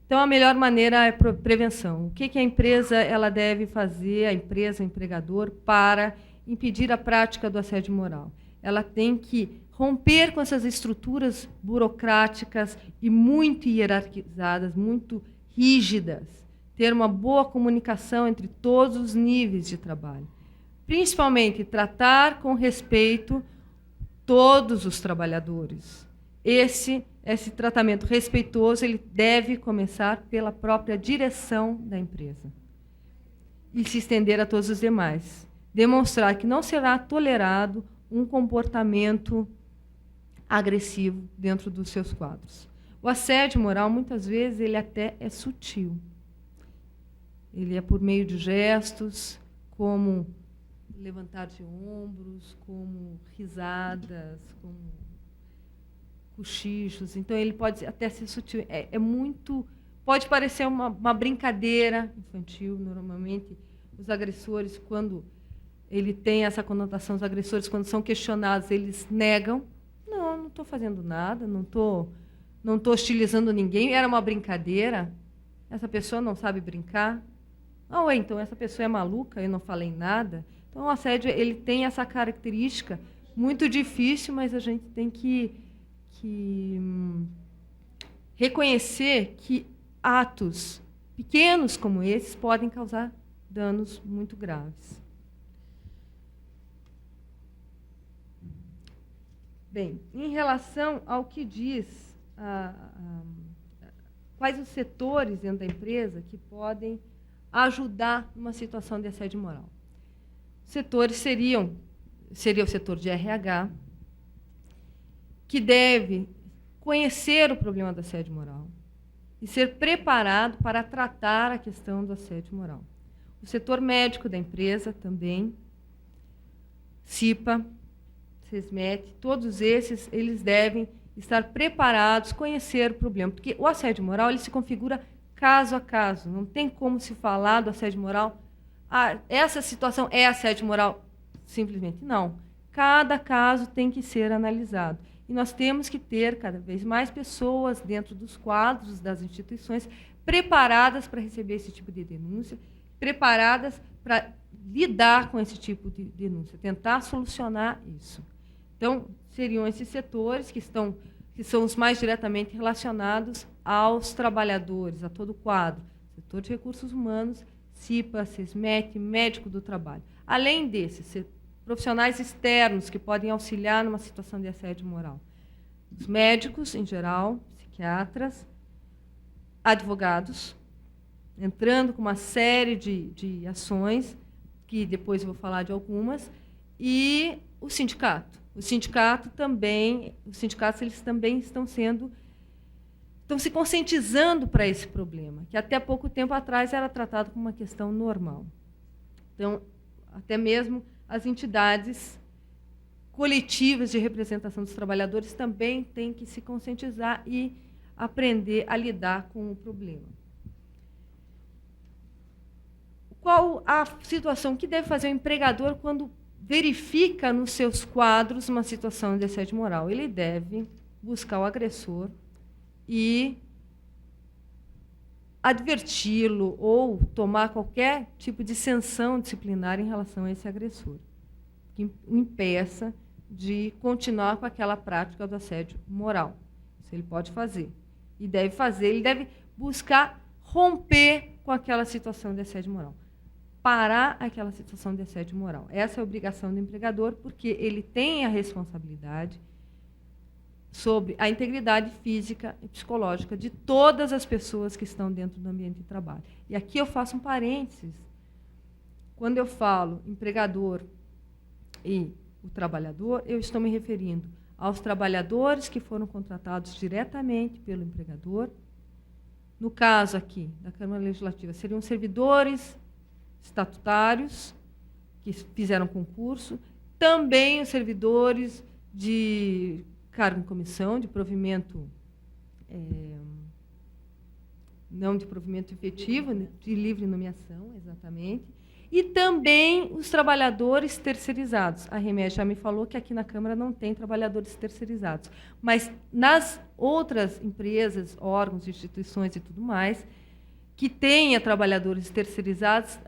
Então, a melhor maneira é a prevenção. O que a empresa ela deve fazer, a empresa, o empregador, para impedir a prática do assédio moral? Ela tem que romper com essas estruturas burocráticas e muito hierarquizadas, muito rígidas, ter uma boa comunicação entre todos os níveis de trabalho. Principalmente, tratar com respeito todos os trabalhadores. Esse tratamento respeitoso ele deve começar pela própria direção da empresa e se estender a todos os demais. Demonstrar que não será tolerado um comportamento agressivo dentro dos seus quadros. O assédio moral, muitas vezes, ele até é sutil. Ele é por meio de gestos, como levantar de ombros, como risadas, como cochichos. Então, ele pode até ser sutil. Pode parecer uma brincadeira infantil. Normalmente, os agressores, quando ele tem essa conotação, os agressores, quando são questionados, eles negam. Não estou fazendo nada, não estou hostilizando ninguém, era uma brincadeira. Essa pessoa não sabe brincar. Então essa pessoa é maluca, eu não falei nada. Então, o assédio ele tem essa característica muito difícil, mas a gente tem que reconhecer que atos pequenos como esses podem causar danos muito graves. Bem, em relação ao que diz, quais os setores dentro da empresa que podem ajudar numa situação de assédio moral? Os setores seria o setor de RH, que deve conhecer o problema do assédio moral e ser preparado para tratar a questão do assédio moral. O setor médico da empresa também, CIPA, SESMET, todos esses, eles devem estar preparados, conhecer o problema, porque o assédio moral ele se configura caso a caso, não tem como se falar do assédio moral, essa situação é assédio moral, simplesmente não. Cada caso tem que ser analisado. E nós temos que ter cada vez mais pessoas dentro dos quadros das instituições preparadas para receber esse tipo de denúncia, preparadas para lidar com esse tipo de denúncia, tentar solucionar isso. Então, seriam esses setores que são os mais diretamente relacionados aos trabalhadores, a todo o quadro. Setor de recursos humanos, CIPA, SESMET, médico do trabalho. Além desses, profissionais externos que podem auxiliar numa situação de assédio moral. Os médicos, em geral, psiquiatras, advogados, entrando com uma série de ações, que depois eu vou falar de algumas, e o sindicato. Os sindicatos eles também estão se conscientizando para esse problema, que até pouco tempo atrás era tratado como uma questão normal. Então, até mesmo as entidades coletivas de representação dos trabalhadores também têm que se conscientizar e aprender a lidar com o problema. Qual a situação que deve fazer o empregador quando verifica nos seus quadros uma situação de assédio moral? Ele deve buscar o agressor e adverti-lo ou tomar qualquer tipo de sanção disciplinar em relação a esse agressor, que o impeça de continuar com aquela prática do assédio moral. Isso ele pode fazer. E deve fazer, ele deve buscar romper com aquela situação de assédio moral. Parar aquela situação de assédio moral. Essa é a obrigação do empregador, porque ele tem a responsabilidade sobre a integridade física e psicológica de todas as pessoas que estão dentro do ambiente de trabalho. E aqui eu faço um parênteses. Quando eu falo empregador e o trabalhador, eu estou me referindo aos trabalhadores que foram contratados diretamente pelo empregador. No caso aqui da Câmara Legislativa, seriam servidores estatutários que fizeram concurso, também os servidores de cargo em comissão, de provimento, não de provimento efetivo, de livre nomeação, exatamente, e também os trabalhadores terceirizados. A Remédio já me falou que aqui na Câmara não tem trabalhadores terceirizados, mas nas outras empresas, órgãos, instituições e tudo mais, que tenha trabalhadores terceirizados,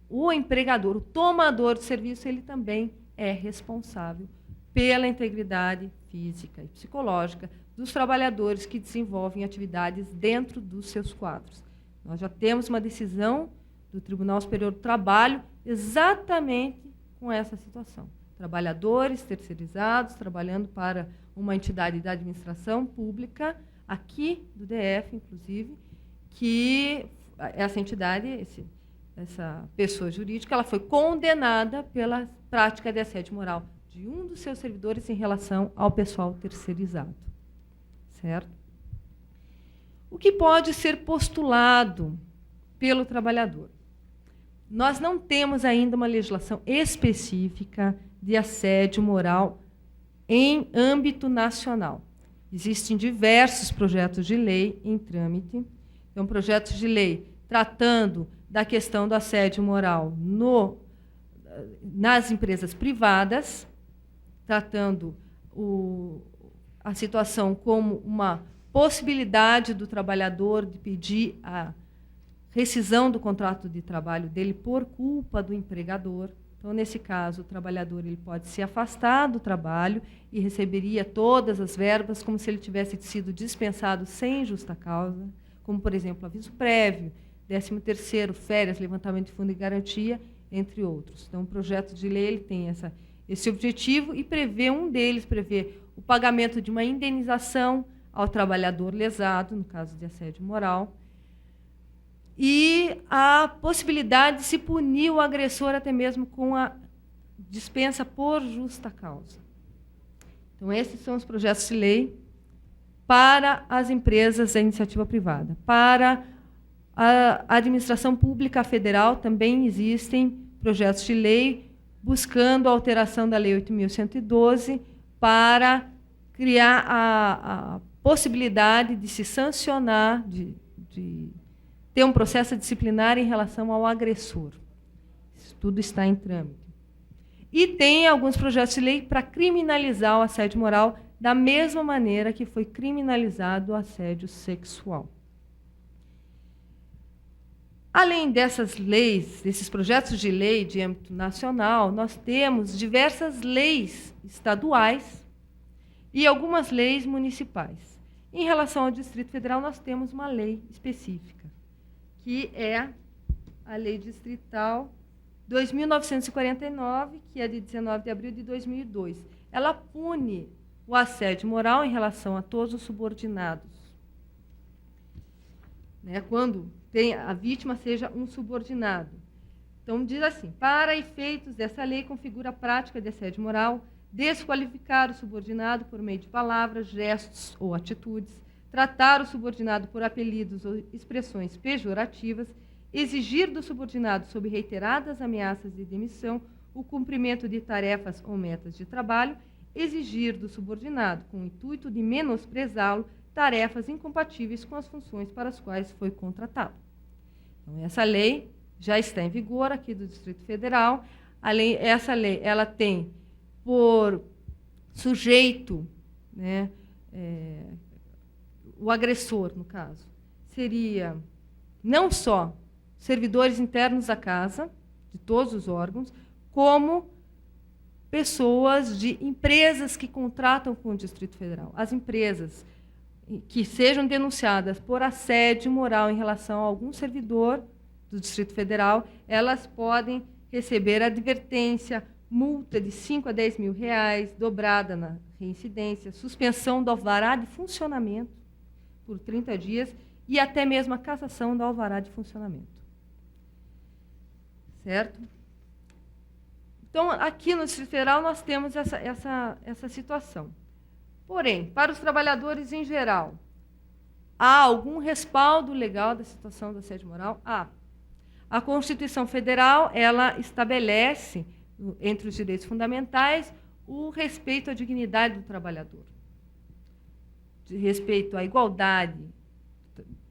o empregador, o tomador de serviço, ele também é responsável pela integridade física e psicológica dos trabalhadores que desenvolvem atividades dentro dos seus quadros. Nós já temos uma decisão do Tribunal Superior do Trabalho exatamente com essa situação. Trabalhadores terceirizados, trabalhando para uma entidade da administração pública, aqui do DF, inclusive, que essa entidade, essa pessoa jurídica, ela foi condenada pela prática de assédio moral de um dos seus servidores em relação ao pessoal terceirizado. Certo? O que pode ser postulado pelo trabalhador? Nós não temos ainda uma legislação específica de assédio moral em âmbito nacional. Existem diversos projetos de lei em trâmite. Então, projetos de lei tratando da questão do assédio moral nas empresas privadas, tratando a situação como uma possibilidade do trabalhador de pedir a rescisão do contrato de trabalho dele por culpa do empregador. Então, nesse caso, o trabalhador ele pode se afastar do trabalho e receberia todas as verbas como se ele tivesse sido dispensado sem justa causa, como, por exemplo, aviso prévio, 13º, férias, levantamento de fundo de garantia, entre outros. Então, o projeto de lei ele tem esse objetivo e um deles prevê o pagamento de uma indenização ao trabalhador lesado, no caso de assédio moral, e a possibilidade de se punir o agressor até mesmo com a dispensa por justa causa. Então, esses são os projetos de lei para as empresas da iniciativa privada. Para a administração pública federal também existem projetos de lei buscando a alteração da Lei 8.112 para criar a possibilidade de se sancionar, de ter um processo disciplinar em relação ao agressor. Isso tudo está em trâmite. E tem alguns projetos de lei para criminalizar o assédio moral da mesma maneira que foi criminalizado o assédio sexual. Além dessas leis, desses projetos de lei de âmbito nacional, nós temos diversas leis estaduais e algumas leis municipais. Em relação ao Distrito Federal, nós temos uma lei específica, que é a Lei Distrital 2.949, que é de 19 de abril de 2002. Ela pune o assédio moral em relação a todos os subordinados, né, quando a vítima seja um subordinado. Então, diz assim: para efeitos dessa lei, configura a prática de assédio moral desqualificar o subordinado por meio de palavras, gestos ou atitudes, tratar o subordinado por apelidos ou expressões pejorativas, exigir do subordinado, sob reiteradas ameaças de demissão, o cumprimento de tarefas ou metas de trabalho, exigir do subordinado, com o intuito de menosprezá-lo, tarefas incompatíveis com as funções para as quais foi contratado. Então, essa lei já está em vigor aqui do Distrito Federal. Essa lei ela tem por sujeito, né, o agressor, no caso, seria não só servidores internos da casa, de todos os órgãos, como pessoas de empresas que contratam com o Distrito Federal. As empresas que sejam denunciadas por assédio moral em relação a algum servidor do Distrito Federal, elas podem receber advertência, multa de 5 a 10 mil reais, dobrada na reincidência, suspensão do alvará de funcionamento por 30 dias e até mesmo a cassação do alvará de funcionamento. Certo? Então, aqui no Distrito Federal, nós temos essa situação. Porém, para os trabalhadores em geral, há algum respaldo legal da situação do assédio moral? Há. A Constituição Federal, ela estabelece, entre os direitos fundamentais, o respeito à dignidade do trabalhador, de respeito à igualdade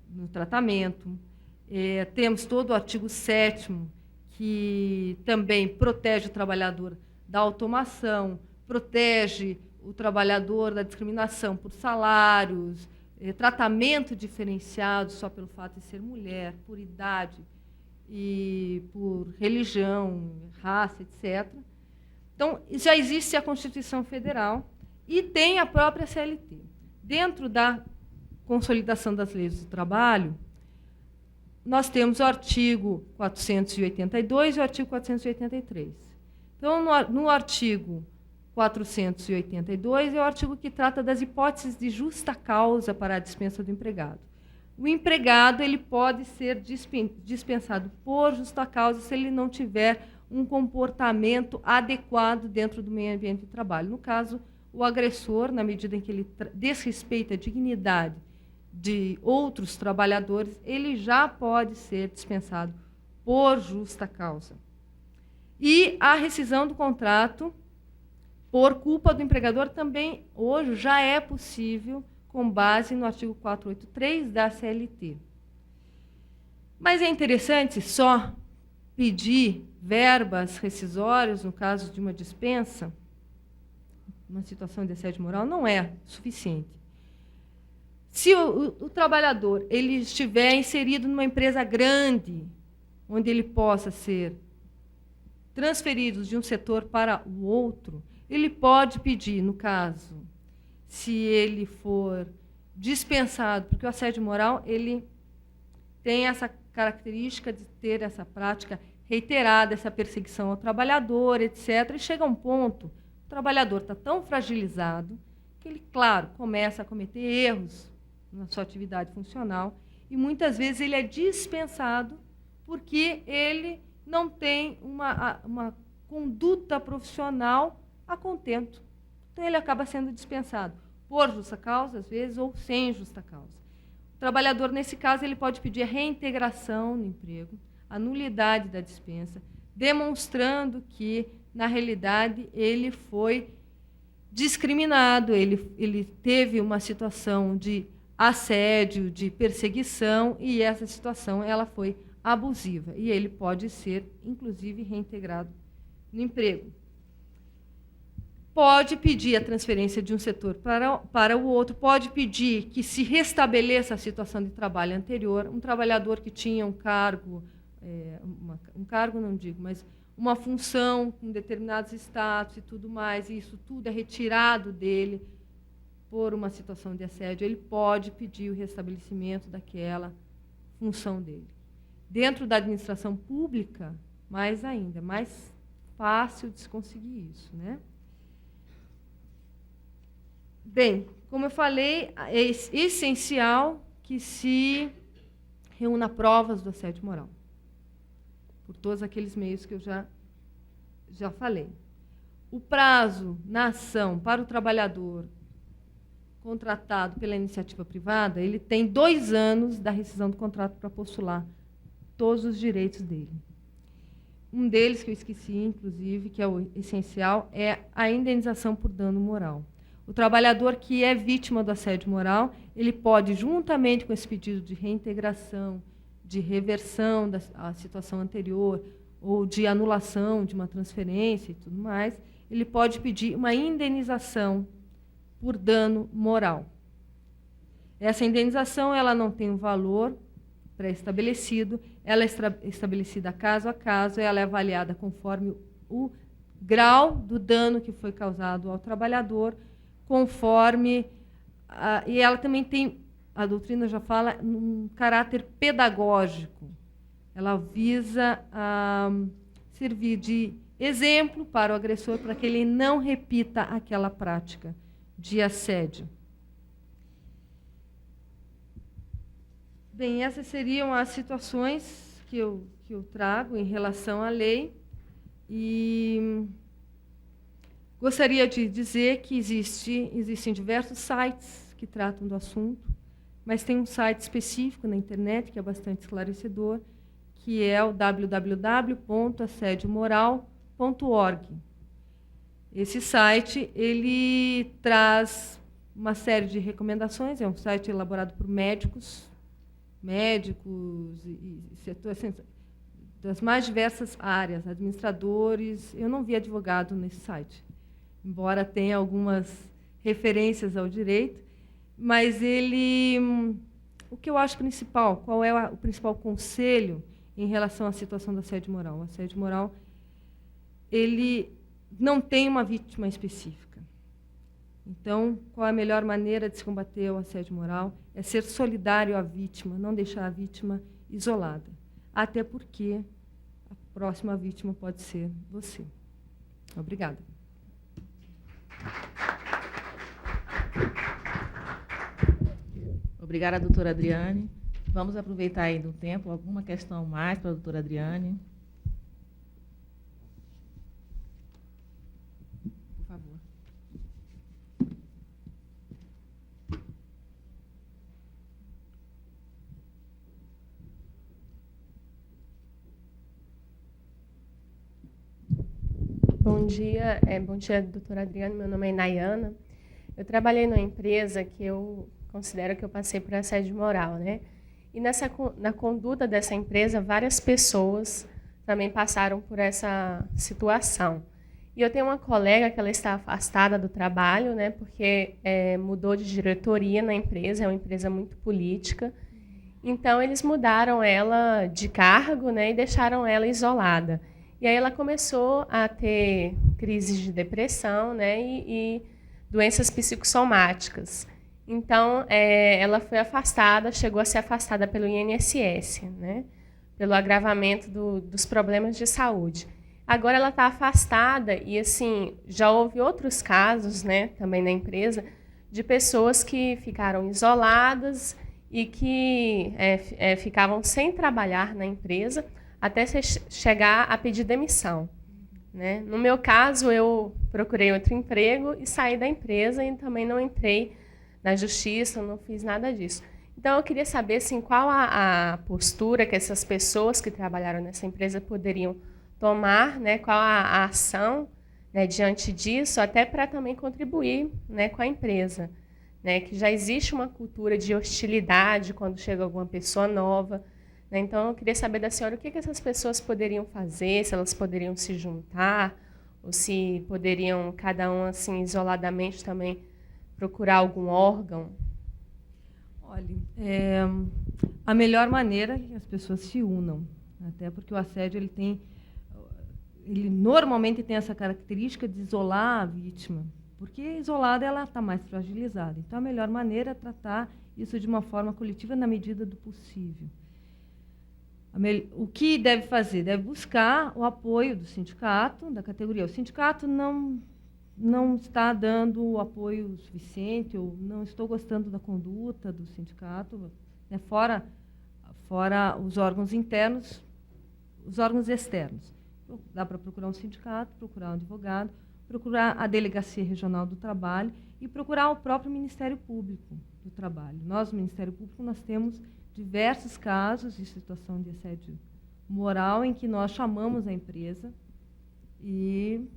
no tratamento. Temos todo o artigo 7º, que também protege o trabalhador da automação, protege o trabalhador da discriminação por salários, tratamento diferenciado só pelo fato de ser mulher, por idade e por religião, raça, etc. Então, já existe a Constituição Federal e tem a própria CLT. Dentro da consolidação das leis do trabalho, nós temos o artigo 482 e o artigo 483. Então, no artigo 482 é o artigo que trata das hipóteses de justa causa para a dispensa do empregado. O empregado ele pode ser dispensado por justa causa se ele não tiver um comportamento adequado dentro do meio ambiente de trabalho. No caso, o agressor, na medida em que ele desrespeita a dignidade de outros trabalhadores, ele já pode ser dispensado por justa causa. E a rescisão do contrato por culpa do empregador também hoje já é possível com base no artigo 483 da CLT. Mas é interessante só pedir verbas rescisórias no caso de uma dispensa, uma situação de assédio moral, não é suficiente. Se o trabalhador ele estiver inserido numa empresa grande, onde ele possa ser transferido de um setor para o outro, ele pode pedir, no caso, se ele for dispensado, porque o assédio moral ele tem essa característica de ter essa prática reiterada essa perseguição ao trabalhador, etc. E chega a um ponto, o trabalhador está tão fragilizado que ele, claro, começa a cometer erros na sua atividade funcional e muitas vezes ele é dispensado porque ele não tem uma conduta profissional a contento. Então, ele acaba sendo dispensado por justa causa, às vezes, ou sem justa causa. O trabalhador, nesse caso, ele pode pedir a reintegração no emprego, a nulidade da dispensa, demonstrando que, na realidade, ele foi discriminado, ele teve uma situação de assédio, de perseguição, e essa situação ela foi abusiva. E ele pode ser, inclusive, reintegrado no emprego. Pode pedir a transferência de um setor para o outro, pode pedir que se restabeleça a situação de trabalho anterior. Um trabalhador que tinha um cargo, um cargo não digo, mas uma função com determinados status e tudo mais, e isso tudo é retirado dele por uma situação de assédio, ele pode pedir o restabelecimento daquela função dele. Dentro da administração pública, mais ainda, é mais fácil de se conseguir isso, né? Bem, como eu falei, é essencial que se reúna provas do assédio moral, por todos aqueles meios que eu já falei. O prazo na ação para o trabalhador contratado pela iniciativa privada, ele tem 2 anos da rescisão do contrato para postular todos os direitos dele. Um deles, que eu esqueci, inclusive, que é o essencial, é a indenização por dano moral. O trabalhador que é vítima do assédio moral, ele pode, juntamente com esse pedido de reintegração, de reversão da situação anterior, ou de anulação de uma transferência e tudo mais, ele pode pedir uma indenização por dano moral. Essa indenização ela não tem um valor pré-estabelecido, ela é estabelecida caso a caso, ela é avaliada conforme o grau do dano que foi causado ao trabalhador, conforme... e ela também tem, a doutrina já fala, um caráter pedagógico. Ela visa servir de exemplo para o agressor, para que ele não repita aquela prática de assédio. Bem, essas seriam as situações que eu trago em relação à lei. E gostaria de dizer que existem diversos sites que tratam do assunto, mas tem um site específico na internet que é bastante esclarecedor, que é o www.assediomoral.org. Esse site ele traz uma série de recomendações, é um site elaborado por médicos e setores das mais diversas áreas, administradores. Eu não vi advogado nesse site, embora tenha algumas referências ao direito, mas o que eu acho principal, qual é o principal conselho em relação à situação do assédio moral? O assédio moral, ele não tem uma vítima específica. Então, qual é a melhor maneira de se combater o assédio moral? É ser solidário à vítima, não deixar a vítima isolada. Até porque a próxima vítima pode ser você. Obrigada. Obrigada, doutora Adriane. Vamos aproveitar ainda um tempo. Alguma questão mais para a doutora Adriane? Por favor. Bom dia, doutora Adriane. Meu nome é Nayana. Eu trabalhei numa empresa que eu considero que eu passei por assédio moral, né? E na conduta dessa empresa, várias pessoas também passaram por essa situação. E eu tenho uma colega que ela está afastada do trabalho, né? Porque mudou de diretoria na empresa, é uma empresa muito política. Então, eles mudaram ela de cargo, né? E deixaram ela isolada. E aí ela começou a ter crises de depressão, né, e doenças psicossomáticas. Então, ela foi afastada, chegou a ser afastada pelo INSS, né, pelo agravamento dos problemas de saúde. Agora ela está afastada e, assim, já houve outros casos, né, também na empresa, de pessoas que ficaram isoladas e que ficavam sem trabalhar na empresa até chegar a pedir demissão, né? No meu caso, eu procurei outro emprego e saí da empresa e também não entrei na justiça, não fiz nada disso. Então, eu queria saber assim, qual a postura que essas pessoas que trabalharam nessa empresa poderiam tomar, né, qual a ação, né, diante disso, até para também contribuir, né, com a empresa, né, que já existe uma cultura de hostilidade quando chega alguma pessoa nova, né. Então, eu queria saber da senhora o que essas pessoas poderiam fazer, se elas poderiam se juntar, ou se poderiam, cada um assim, isoladamente também, procurar algum órgão. Olha, a melhor maneira é que as pessoas se unam, até porque o assédio ele normalmente tem essa característica de isolar a vítima, porque isolada ela está mais fragilizada. Então, a melhor maneira é tratar isso de uma forma coletiva na medida do possível. O que deve fazer? Deve buscar o apoio do sindicato, da categoria. O sindicato não está dando o apoio suficiente, ou não estou gostando da conduta do sindicato, né, fora os órgãos internos, os órgãos externos. Dá para procurar um sindicato, procurar um advogado, procurar a Delegacia Regional do Trabalho e procurar o próprio Ministério Público do Trabalho. Nós, no Ministério Público, nós temos diversos casos de situação de assédio moral em que nós chamamos a empresa e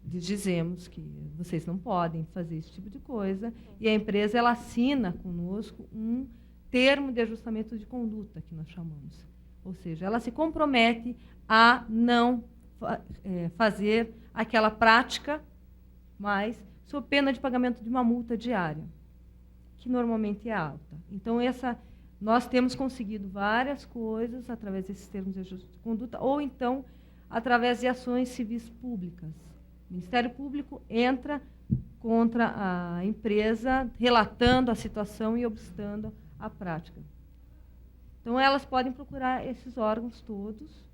dizemos que vocês não podem fazer esse tipo de coisa, e a empresa ela assina conosco um termo de ajustamento de conduta, que nós chamamos. Ou seja, ela se compromete a não fazer aquela prática, mas sob pena de pagamento de uma multa diária, que normalmente é alta. Então, nós temos conseguido várias coisas através desses termos de ajuste de conduta, ou então através de ações civis públicas. O Ministério Público entra contra a empresa, relatando a situação e obstando a prática. Então, elas podem procurar esses órgãos todos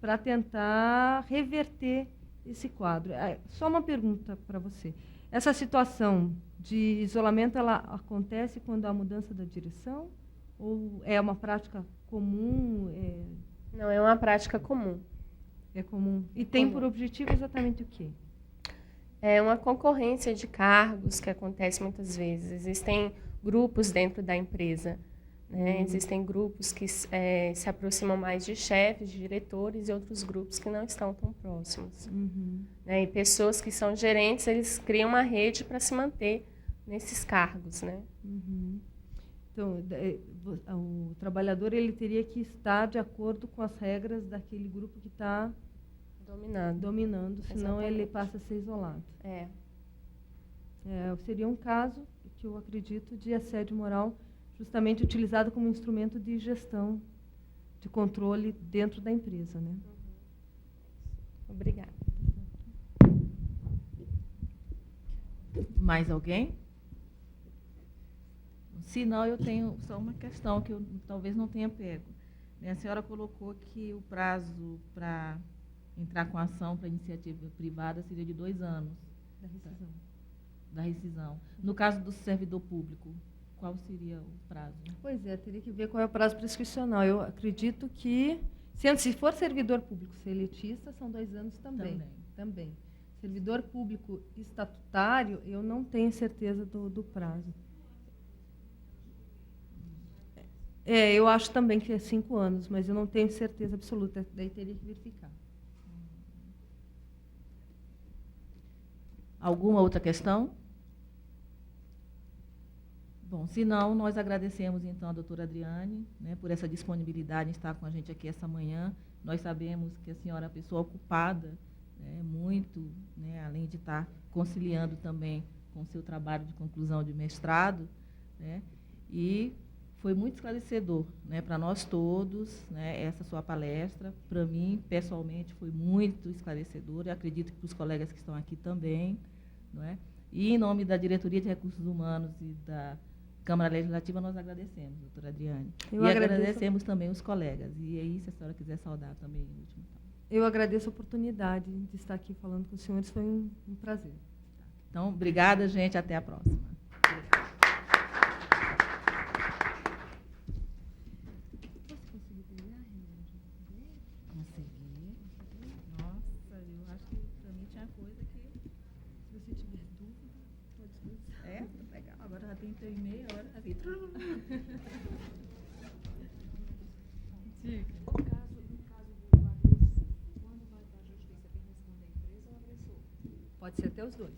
para tentar reverter esse quadro. Só uma pergunta para você. Essa situação de isolamento, ela acontece quando há mudança da direção? Ou é uma prática comum? Não, é uma prática comum. É comum. E tem por objetivo exatamente o quê? É uma concorrência de cargos que acontece muitas vezes. Existem grupos dentro da empresa, né? Existem grupos que se aproximam mais de chefes, de diretores, e outros grupos que não estão tão próximos. Né? E pessoas que são gerentes, eles criam uma rede para se manter nesses cargos, né? Então, o trabalhador ele teria que estar de acordo com as regras daquele grupo que está dominando, senão ele passa a ser isolado. Seria um caso que eu acredito de assédio moral justamente utilizado como instrumento de gestão, de controle dentro da empresa, né? Obrigada. Mais alguém? Se não, eu tenho só uma questão que eu talvez não tenha pego. A senhora colocou que o prazo para entrar com a ação para iniciativa privada seria de 2 anos. Da rescisão. No caso do servidor público, qual seria o prazo? Pois é, teria que ver qual é o prazo prescricional. Eu acredito que, se for servidor público seletista, são 2 anos também. Servidor público estatutário, eu não tenho certeza do prazo. Eu acho também que é 5 anos, mas eu não tenho certeza absoluta, daí teria que verificar. Alguma outra questão? Bom, se não, nós agradecemos, então, a doutora Adriane, né, por essa disponibilidade em estar com a gente aqui essa manhã. Nós sabemos que a senhora é uma pessoa ocupada, né, muito, né, além de estar conciliando também com o seu trabalho de conclusão de mestrado, né, e foi muito esclarecedor, né, para nós todos, né, essa sua palestra. Para mim, pessoalmente, foi muito esclarecedor. Eu acredito que para os colegas que estão aqui também. Não é? E, em nome da Diretoria de Recursos Humanos e da Câmara Legislativa, nós agradecemos, doutora Adriane. Eu e agradeço. agradecemos também os colegas. E aí, se a senhora quiser saudar também o último. Eu agradeço a oportunidade de estar aqui falando com os senhores, foi um prazer. Então, obrigada, gente. Até a próxima. Consegui. Nossa, eu acho que para mim tinha coisa que... Se você tiver dúvida, pode dizer. É, legal. Agora já tem meia hora. Assim. Diga. No caso do agressor, quando vai para a justiça, quem responde é a empresa ou o agressor? Pode ser até os dois.